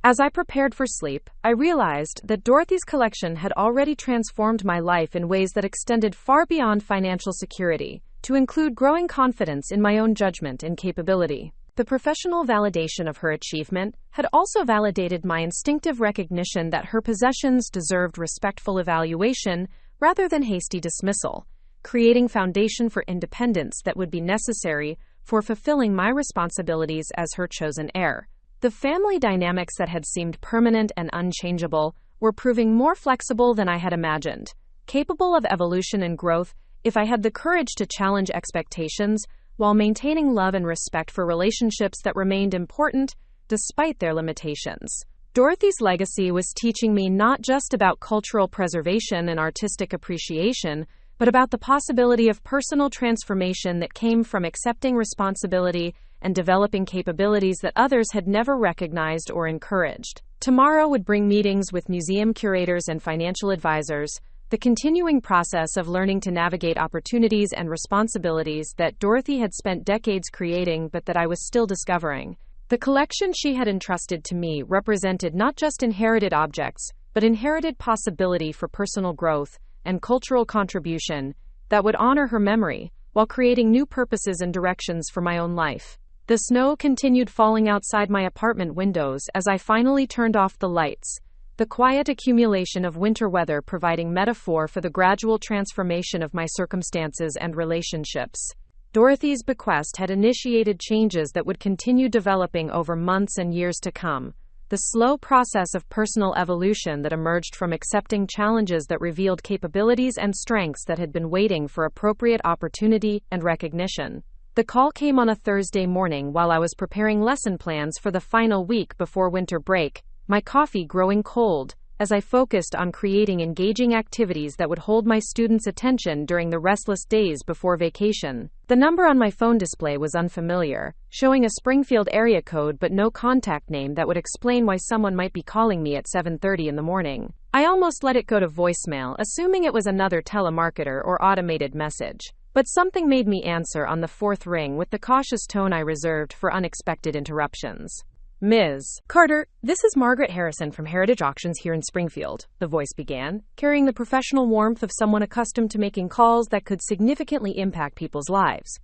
As I prepared for sleep, I realized that Dorothy's collection had already transformed my life in ways that extended far beyond financial security, to include growing confidence in my own judgment and capability. The professional validation of her achievement had also validated my instinctive recognition that her possessions deserved respectful evaluation rather than hasty dismissal, creating foundation for independence that would be necessary for fulfilling my responsibilities as her chosen heir. The family dynamics that had seemed permanent and unchangeable were proving more flexible than I had imagined, capable of evolution and growth if I had the courage to challenge expectations while maintaining love and respect for relationships that remained important despite their limitations. Dorothy's legacy was teaching me not just about cultural preservation and artistic appreciation, but about the possibility of personal transformation that came from accepting responsibility and developing capabilities that others had never recognized or encouraged. Tomorrow would bring meetings with museum curators and financial advisors, the continuing process of learning to navigate opportunities and responsibilities that Dorothy had spent decades creating but that I was still discovering. The collection she had entrusted to me represented not just inherited objects, but inherited possibility for personal growth and cultural contribution that would honor her memory while creating new purposes and directions for my own life. The snow continued falling outside my apartment windows as I finally turned off the lights, the quiet accumulation of winter weather providing metaphor for the gradual transformation of my circumstances and relationships. Dorothy's bequest had initiated changes that would continue developing over months and years to come, the slow process of personal evolution that emerged from accepting challenges that revealed capabilities and strengths that had been waiting for appropriate opportunity and recognition. The call came on a Thursday morning while I was preparing lesson plans for the final week before winter break, my coffee growing cold, as I focused on creating engaging activities that would hold my students' attention during the restless days before vacation. The number on my phone display was unfamiliar, showing a Springfield area code but no contact name that would explain why someone might be calling me at 7:30 in the morning. I almost let it go to voicemail, assuming it was another telemarketer or automated message. But something made me answer on the fourth ring with the cautious tone I reserved for unexpected interruptions. Ms. Carter, this is Margaret Harrison from Heritage Auctions here in Springfield, the voice began, carrying the professional warmth of someone accustomed to making calls that could significantly impact people's lives.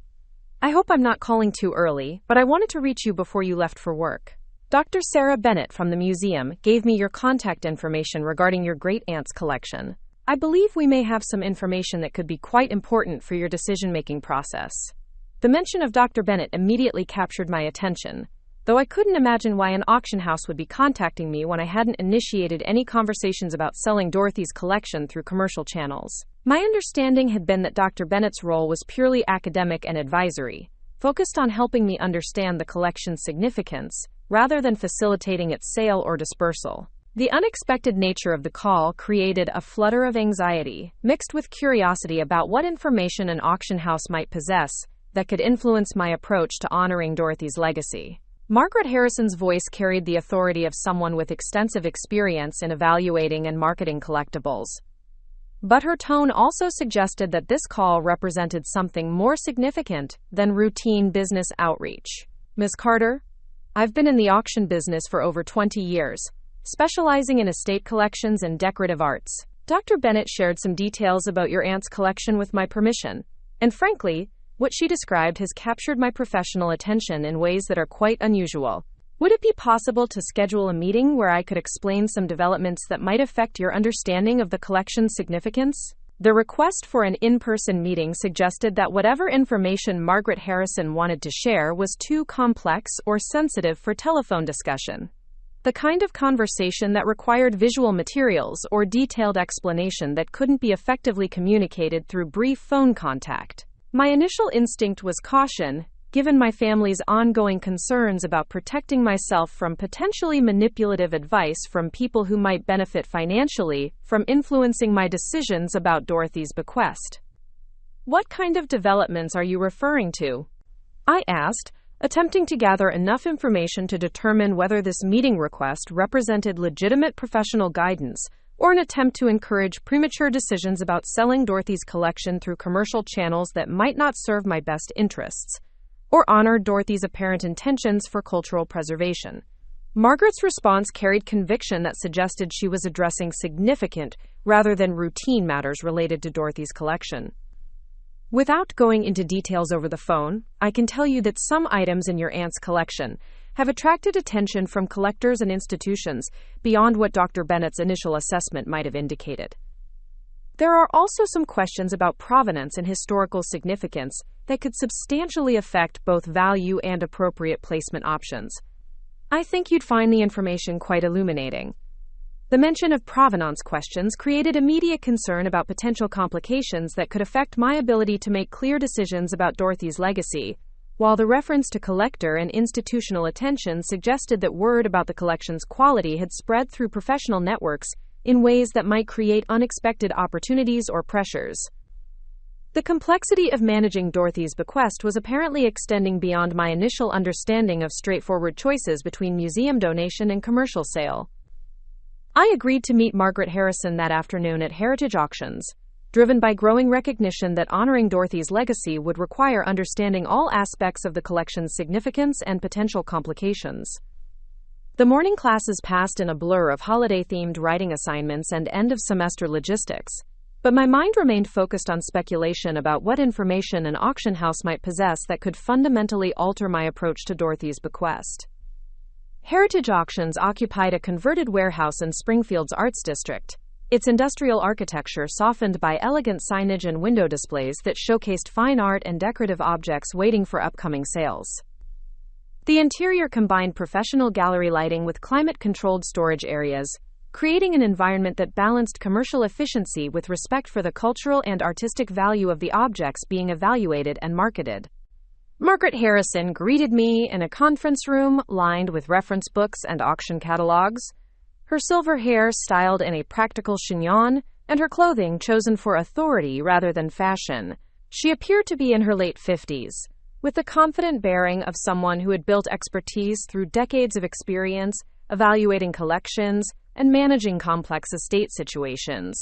I hope I'm not calling too early, but I wanted to reach you before you left for work. Dr. Sarah Bennett from the museum gave me your contact information regarding your great-aunt's collection. I believe we may have some information that could be quite important for your decision-making process. The mention of Dr. Bennett immediately captured my attention, though I couldn't imagine why an auction house would be contacting me when I hadn't initiated any conversations about selling Dorothy's collection through commercial channels. My understanding had been that Dr. Bennett's role was purely academic and advisory, focused on helping me understand the collection's significance, rather than facilitating its sale or dispersal. The unexpected nature of the call created a flutter of anxiety, mixed with curiosity about what information an auction house might possess that could influence my approach to honoring Dorothy's legacy. Margaret Harrison's voice carried the authority of someone with extensive experience in evaluating and marketing collectibles. But her tone also suggested that this call represented something more significant than routine business outreach. Ms. Carter, I've been in the auction business for over 20 years, specializing in estate collections and decorative arts. Dr. Bennett shared some details about your aunt's collection with my permission, and frankly, what she described has captured my professional attention in ways that are quite unusual. Would it be possible to schedule a meeting where I could explain some developments that might affect your understanding of the collection's significance? The request for an in-person meeting suggested that whatever information Margaret Harrison wanted to share was too complex or sensitive for telephone discussion. The kind of conversation that required visual materials or detailed explanation that couldn't be effectively communicated through brief phone contact. My initial instinct was caution, given my family's ongoing concerns about protecting myself from potentially manipulative advice from people who might benefit financially from influencing my decisions about Dorothy's bequest. "What kind of developments are you referring to?" I asked, attempting to gather enough information to determine whether this meeting request represented legitimate professional guidance or an attempt to encourage premature decisions about selling Dorothy's collection through commercial channels that might not serve my best interests, or honor Dorothy's apparent intentions for cultural preservation. Margaret's response carried conviction that suggested she was addressing significant, rather than routine matters related to Dorothy's collection. "Without going into details over the phone, I can tell you that some items in your aunt's collection have attracted attention from collectors and institutions beyond what Dr. Bennett's initial assessment might have indicated. There are also some questions about provenance and historical significance that could substantially affect both value and appropriate placement options. I think you'd find the information quite illuminating." The mention of provenance questions created immediate concern about potential complications that could affect my ability to make clear decisions about Dorothy's legacy, while the reference to collector and institutional attention suggested that word about the collection's quality had spread through professional networks in ways that might create unexpected opportunities or pressures. The complexity of managing Dorothy's bequest was apparently extending beyond my initial understanding of straightforward choices between museum donation and commercial sale. I agreed to meet Margaret Harrison that afternoon at Heritage Auctions, driven by growing recognition that honoring Dorothy's legacy would require understanding all aspects of the collection's significance and potential complications. The morning classes passed in a blur of holiday-themed writing assignments and end-of-semester logistics, but my mind remained focused on speculation about what information an auction house might possess that could fundamentally alter my approach to Dorothy's bequest. Heritage Auctions occupied a converted warehouse in Springfield's Arts District, its industrial architecture softened by elegant signage and window displays that showcased fine art and decorative objects waiting for upcoming sales. The interior combined professional gallery lighting with climate-controlled storage areas, creating an environment that balanced commercial efficiency with respect for the cultural and artistic value of the objects being evaluated and marketed. Margaret Harrison greeted me in a conference room lined with reference books and auction catalogs, her silver hair styled in a practical chignon, and her clothing chosen for authority rather than fashion. She appeared to be in her late 50s, with the confident bearing of someone who had built expertise through decades of experience evaluating collections and managing complex estate situations.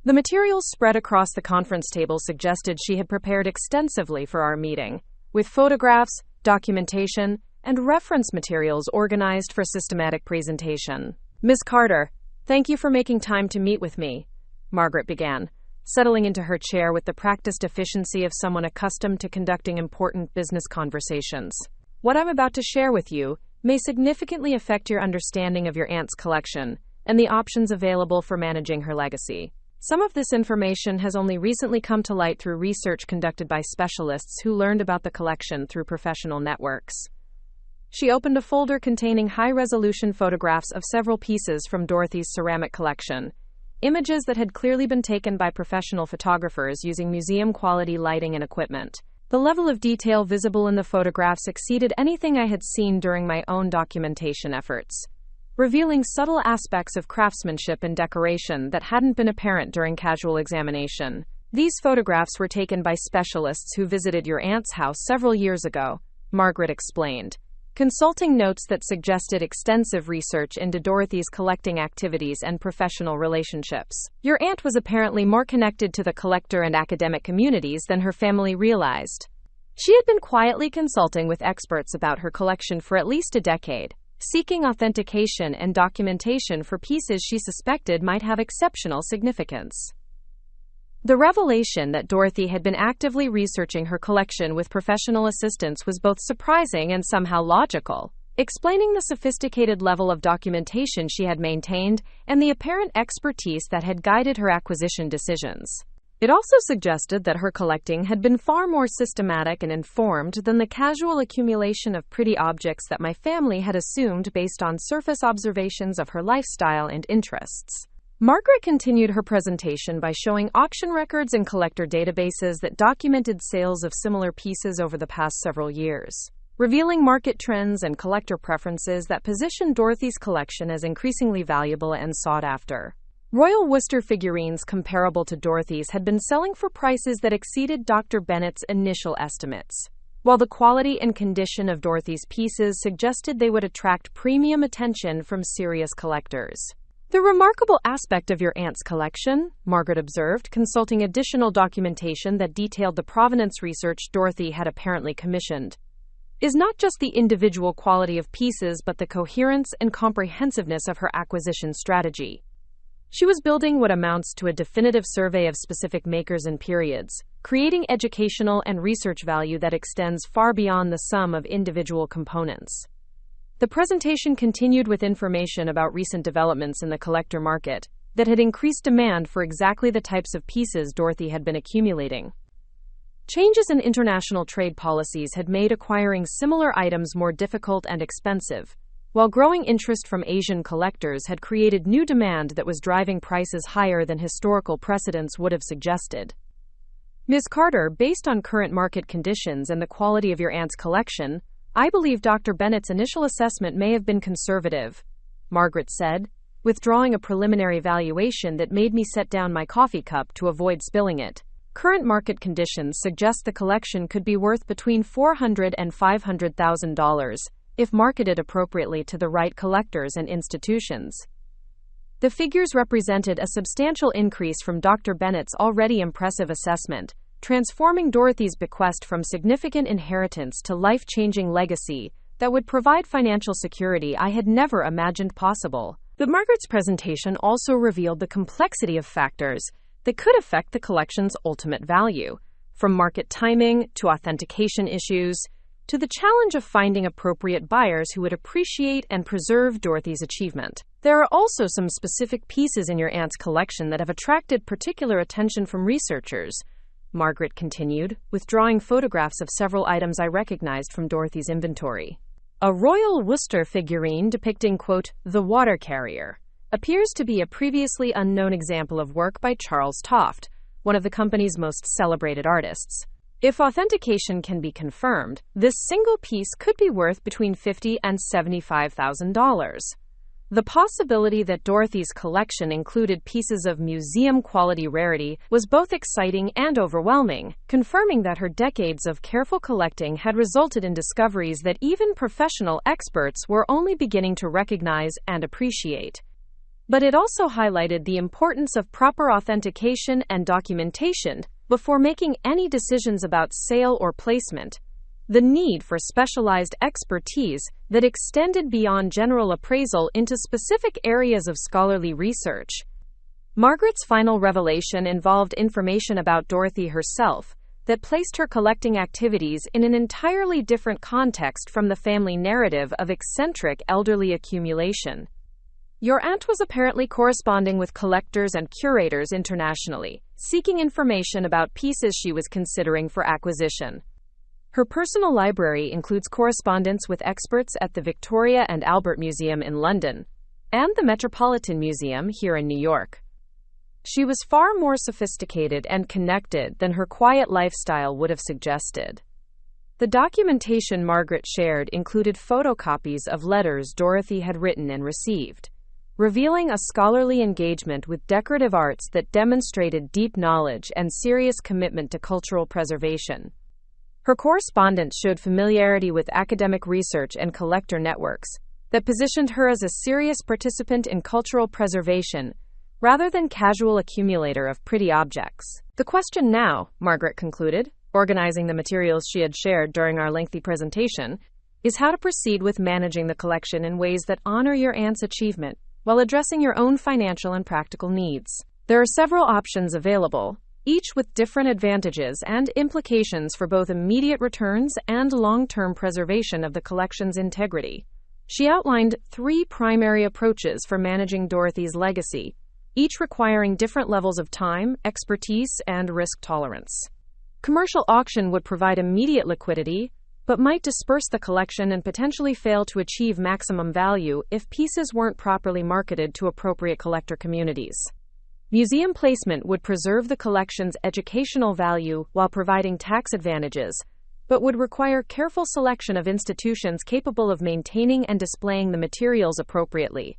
The materials spread across the conference table suggested she had prepared extensively for our meeting, with photographs, documentation, and reference materials organized for systematic presentation. "Ms. Carter, thank you for making time to meet with me," Margaret began, settling into her chair with the practiced efficiency of someone accustomed to conducting important business conversations. "What I'm about to share with you may significantly affect your understanding of your aunt's collection and the options available for managing her legacy. Some of this information has only recently come to light through research conducted by specialists who learned about the collection through professional networks." She opened a folder containing high-resolution photographs of several pieces from Dorothy's ceramic collection, images that had clearly been taken by professional photographers using museum-quality lighting and equipment. The level of detail visible in the photographs exceeded anything I had seen during my own documentation efforts, revealing subtle aspects of craftsmanship and decoration that hadn't been apparent during casual examination. "These photographs were taken by specialists who visited your aunt's house several years ago," Margaret explained, consulting notes that suggested extensive research into Dorothy's collecting activities and professional relationships. "Your aunt was apparently more connected to the collector and academic communities than her family realized. She had been quietly consulting with experts about her collection for at least a decade, seeking authentication and documentation for pieces she suspected might have exceptional significance." The revelation that Dorothy had been actively researching her collection with professional assistance was both surprising and somehow logical, explaining the sophisticated level of documentation she had maintained and the apparent expertise that had guided her acquisition decisions. It also suggested that her collecting had been far more systematic and informed than the casual accumulation of pretty objects that my family had assumed based on surface observations of her lifestyle and interests. Margaret continued her presentation by showing auction records and collector databases that documented sales of similar pieces over the past several years, revealing market trends and collector preferences that positioned Dorothy's collection as increasingly valuable and sought after. Royal Worcester figurines comparable to Dorothy's had been selling for prices that exceeded Dr. Bennett's initial estimates, while the quality and condition of Dorothy's pieces suggested they would attract premium attention from serious collectors. "The remarkable aspect of your aunt's collection," Margaret observed, consulting additional documentation that detailed the provenance research Dorothy had apparently commissioned, "is not just the individual quality of pieces but the coherence and comprehensiveness of her acquisition strategy. She was building what amounts to a definitive survey of specific makers and periods, creating educational and research value that extends far beyond the sum of individual components." The presentation continued with information about recent developments in the collector market that had increased demand for exactly the types of pieces Dorothy had been accumulating. Changes in international trade policies had made acquiring similar items more difficult and expensive, while growing interest from Asian collectors had created new demand that was driving prices higher than historical precedents would have suggested. "Ms. Carter, based on current market conditions and the quality of your aunt's collection, I believe Dr. Bennett's initial assessment may have been conservative," Margaret said, withdrawing a preliminary valuation that made me set down my coffee cup to avoid spilling it. "Current market conditions suggest the collection could be worth between $400,000 and $500,000, if marketed appropriately to the right collectors and institutions." The figures represented a substantial increase from Dr. Bennett's already impressive assessment, transforming Dorothy's bequest from significant inheritance to life-changing legacy that would provide financial security I had never imagined possible. But Margaret's presentation also revealed the complexity of factors that could affect the collection's ultimate value, from market timing to authentication issues, to the challenge of finding appropriate buyers who would appreciate and preserve Dorothy's achievement. "There are also some specific pieces in your aunt's collection that have attracted particular attention from researchers," Margaret continued, withdrawing photographs of several items I recognized from Dorothy's inventory. A Royal Worcester figurine depicting, quote, "the water carrier," appears to be a previously unknown example of work by Charles Toft, one of the company's most celebrated artists. If authentication can be confirmed, this single piece could be worth between $50,000 and $75,000. The possibility that Dorothy's collection included pieces of museum-quality rarity was both exciting and overwhelming, confirming that her decades of careful collecting had resulted in discoveries that even professional experts were only beginning to recognize and appreciate. But it also highlighted the importance of proper authentication and documentation before making any decisions about sale or placement, the need for specialized expertise that extended beyond general appraisal into specific areas of scholarly research. Margaret's final revelation involved information about Dorothy herself that placed her collecting activities in an entirely different context from the family narrative of eccentric elderly accumulation. "Your aunt was apparently corresponding with collectors and curators internationally, seeking information about pieces she was considering for acquisition. Her personal library includes correspondence with experts at the Victoria and Albert Museum in London and the Metropolitan Museum here in New York. She was far more sophisticated and connected than her quiet lifestyle would have suggested." The documentation Margaret shared included photocopies of letters Dorothy had written and received, revealing a scholarly engagement with decorative arts that demonstrated deep knowledge and serious commitment to cultural preservation. Her correspondence showed familiarity with academic research and collector networks that positioned her as a serious participant in cultural preservation rather than casual accumulator of pretty objects. "The question now," Margaret concluded, organizing the materials she had shared during our lengthy presentation, "is how to proceed with managing the collection in ways that honor your aunt's achievement while addressing your own financial and practical needs. There are several options available, each with different advantages and implications for both immediate returns and long-term preservation of the collection's integrity." She outlined 3 primary approaches for managing Dorothy's legacy, each requiring different levels of time, expertise, and risk tolerance. Commercial auction would provide immediate liquidity, but might disperse the collection and potentially fail to achieve maximum value if pieces weren't properly marketed to appropriate collector communities. Museum placement would preserve the collection's educational value while providing tax advantages, but would require careful selection of institutions capable of maintaining and displaying the materials appropriately.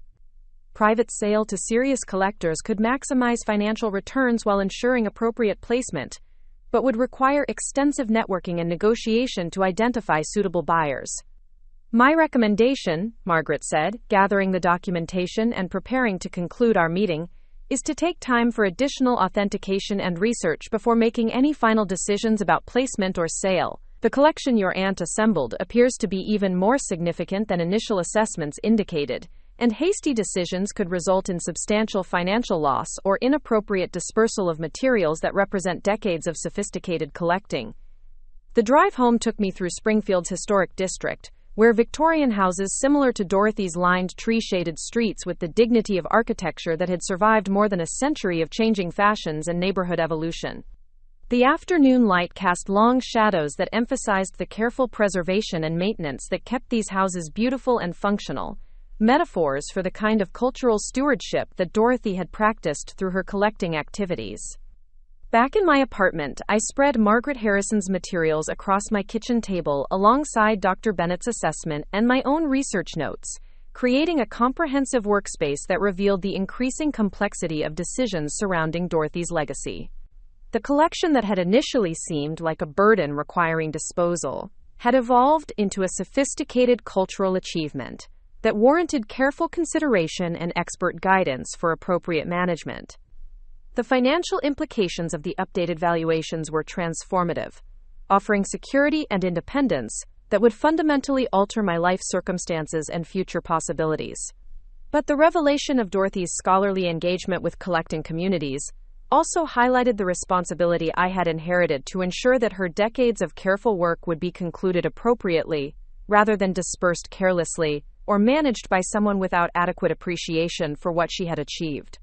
Private sale to serious collectors could maximize financial returns while ensuring appropriate placement, but would require extensive networking and negotiation to identify suitable buyers. My recommendation, Margaret said, gathering the documentation and preparing to conclude our meeting, is to take time for additional authentication and research before making any final decisions about placement or sale. The collection your aunt assembled appears to be even more significant than initial assessments indicated, and hasty decisions could result in substantial financial loss or inappropriate dispersal of materials that represent decades of sophisticated collecting. The drive home took me through Springfield's historic district, where Victorian houses similar to Dorothy's lined tree-shaded streets with the dignity of architecture that had survived more than a century of changing fashions and neighborhood evolution. The afternoon light cast long shadows that emphasized the careful preservation and maintenance that kept these houses beautiful and functional, metaphors for the kind of cultural stewardship that Dorothy had practiced through her collecting activities. Back in my apartment, I spread Margaret Harrison's materials across my kitchen table alongside Dr. Bennett's assessment and my own research notes, creating a comprehensive workspace that revealed the increasing complexity of decisions surrounding Dorothy's legacy. The collection that had initially seemed like a burden requiring disposal had evolved into a sophisticated cultural achievement that warranted careful consideration and expert guidance for appropriate management. The financial implications of the updated valuations were transformative, offering security and independence that would fundamentally alter my life circumstances and future possibilities. But the revelation of Dorothy's scholarly engagement with collecting communities also highlighted the responsibility I had inherited to ensure that her decades of careful work would be concluded appropriately, rather than dispersed carelessly or managed by someone without adequate appreciation for what she had achieved.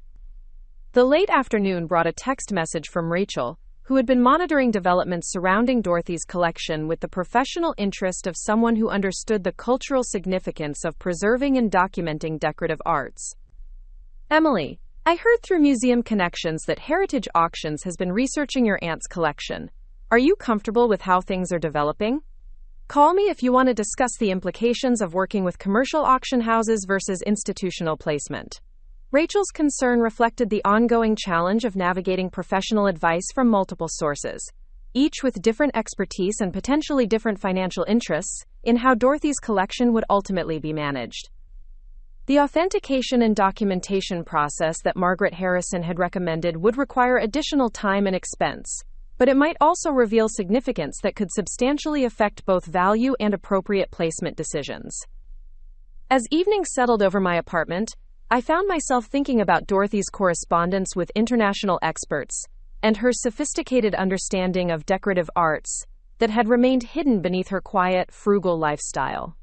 The late afternoon brought a text message from Rachel, who had been monitoring developments surrounding Dorothy's collection with the professional interest of someone who understood the cultural significance of preserving and documenting decorative arts. Emily, I heard through Museum Connections that Heritage Auctions has been researching your aunt's collection. Are you comfortable with how things are developing? Call me if you want to discuss the implications of working with commercial auction houses versus institutional placement. Rachel's concern reflected the ongoing challenge of navigating professional advice from multiple sources, each with different expertise and potentially different financial interests, in how Dorothy's collection would ultimately be managed. The authentication and documentation process that Margaret Harrison had recommended would require additional time and expense, but it might also reveal significance that could substantially affect both value and appropriate placement decisions. As evening settled over my apartment, I found myself thinking about Dorothy's correspondence with international experts and her sophisticated understanding of decorative arts that had remained hidden beneath her quiet, frugal lifestyle.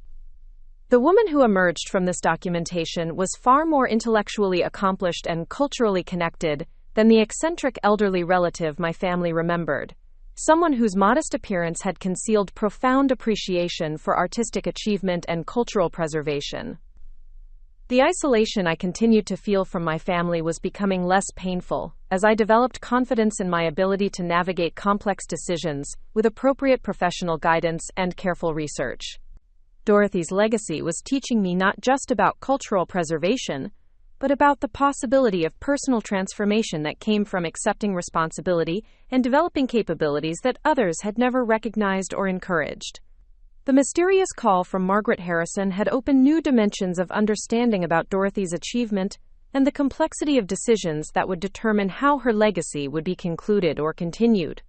The woman who emerged from this documentation was far more intellectually accomplished and culturally connected than the eccentric elderly relative my family remembered, someone whose modest appearance had concealed profound appreciation for artistic achievement and cultural preservation. The isolation I continued to feel from my family was becoming less painful as I developed confidence in my ability to navigate complex decisions with appropriate professional guidance and careful research. Dorothy's legacy was teaching me not just about cultural preservation, but about the possibility of personal transformation that came from accepting responsibility and developing capabilities that others had never recognized or encouraged. The mysterious call from Margaret Harrison had opened new dimensions of understanding about Dorothy's achievement and the complexity of decisions that would determine how her legacy would be concluded or continued.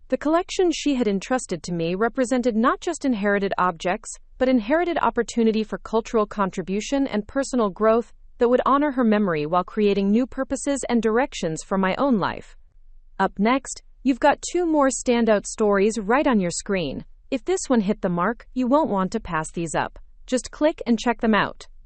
The collection she had entrusted to me represented not just inherited objects, but inherited opportunity for cultural contribution and personal growth that would honor her memory while creating new purposes and directions for my own life. Up next, you've got two more standout stories right on your screen. If this one hit the mark, you won't want to pass these up. Just click and check them out.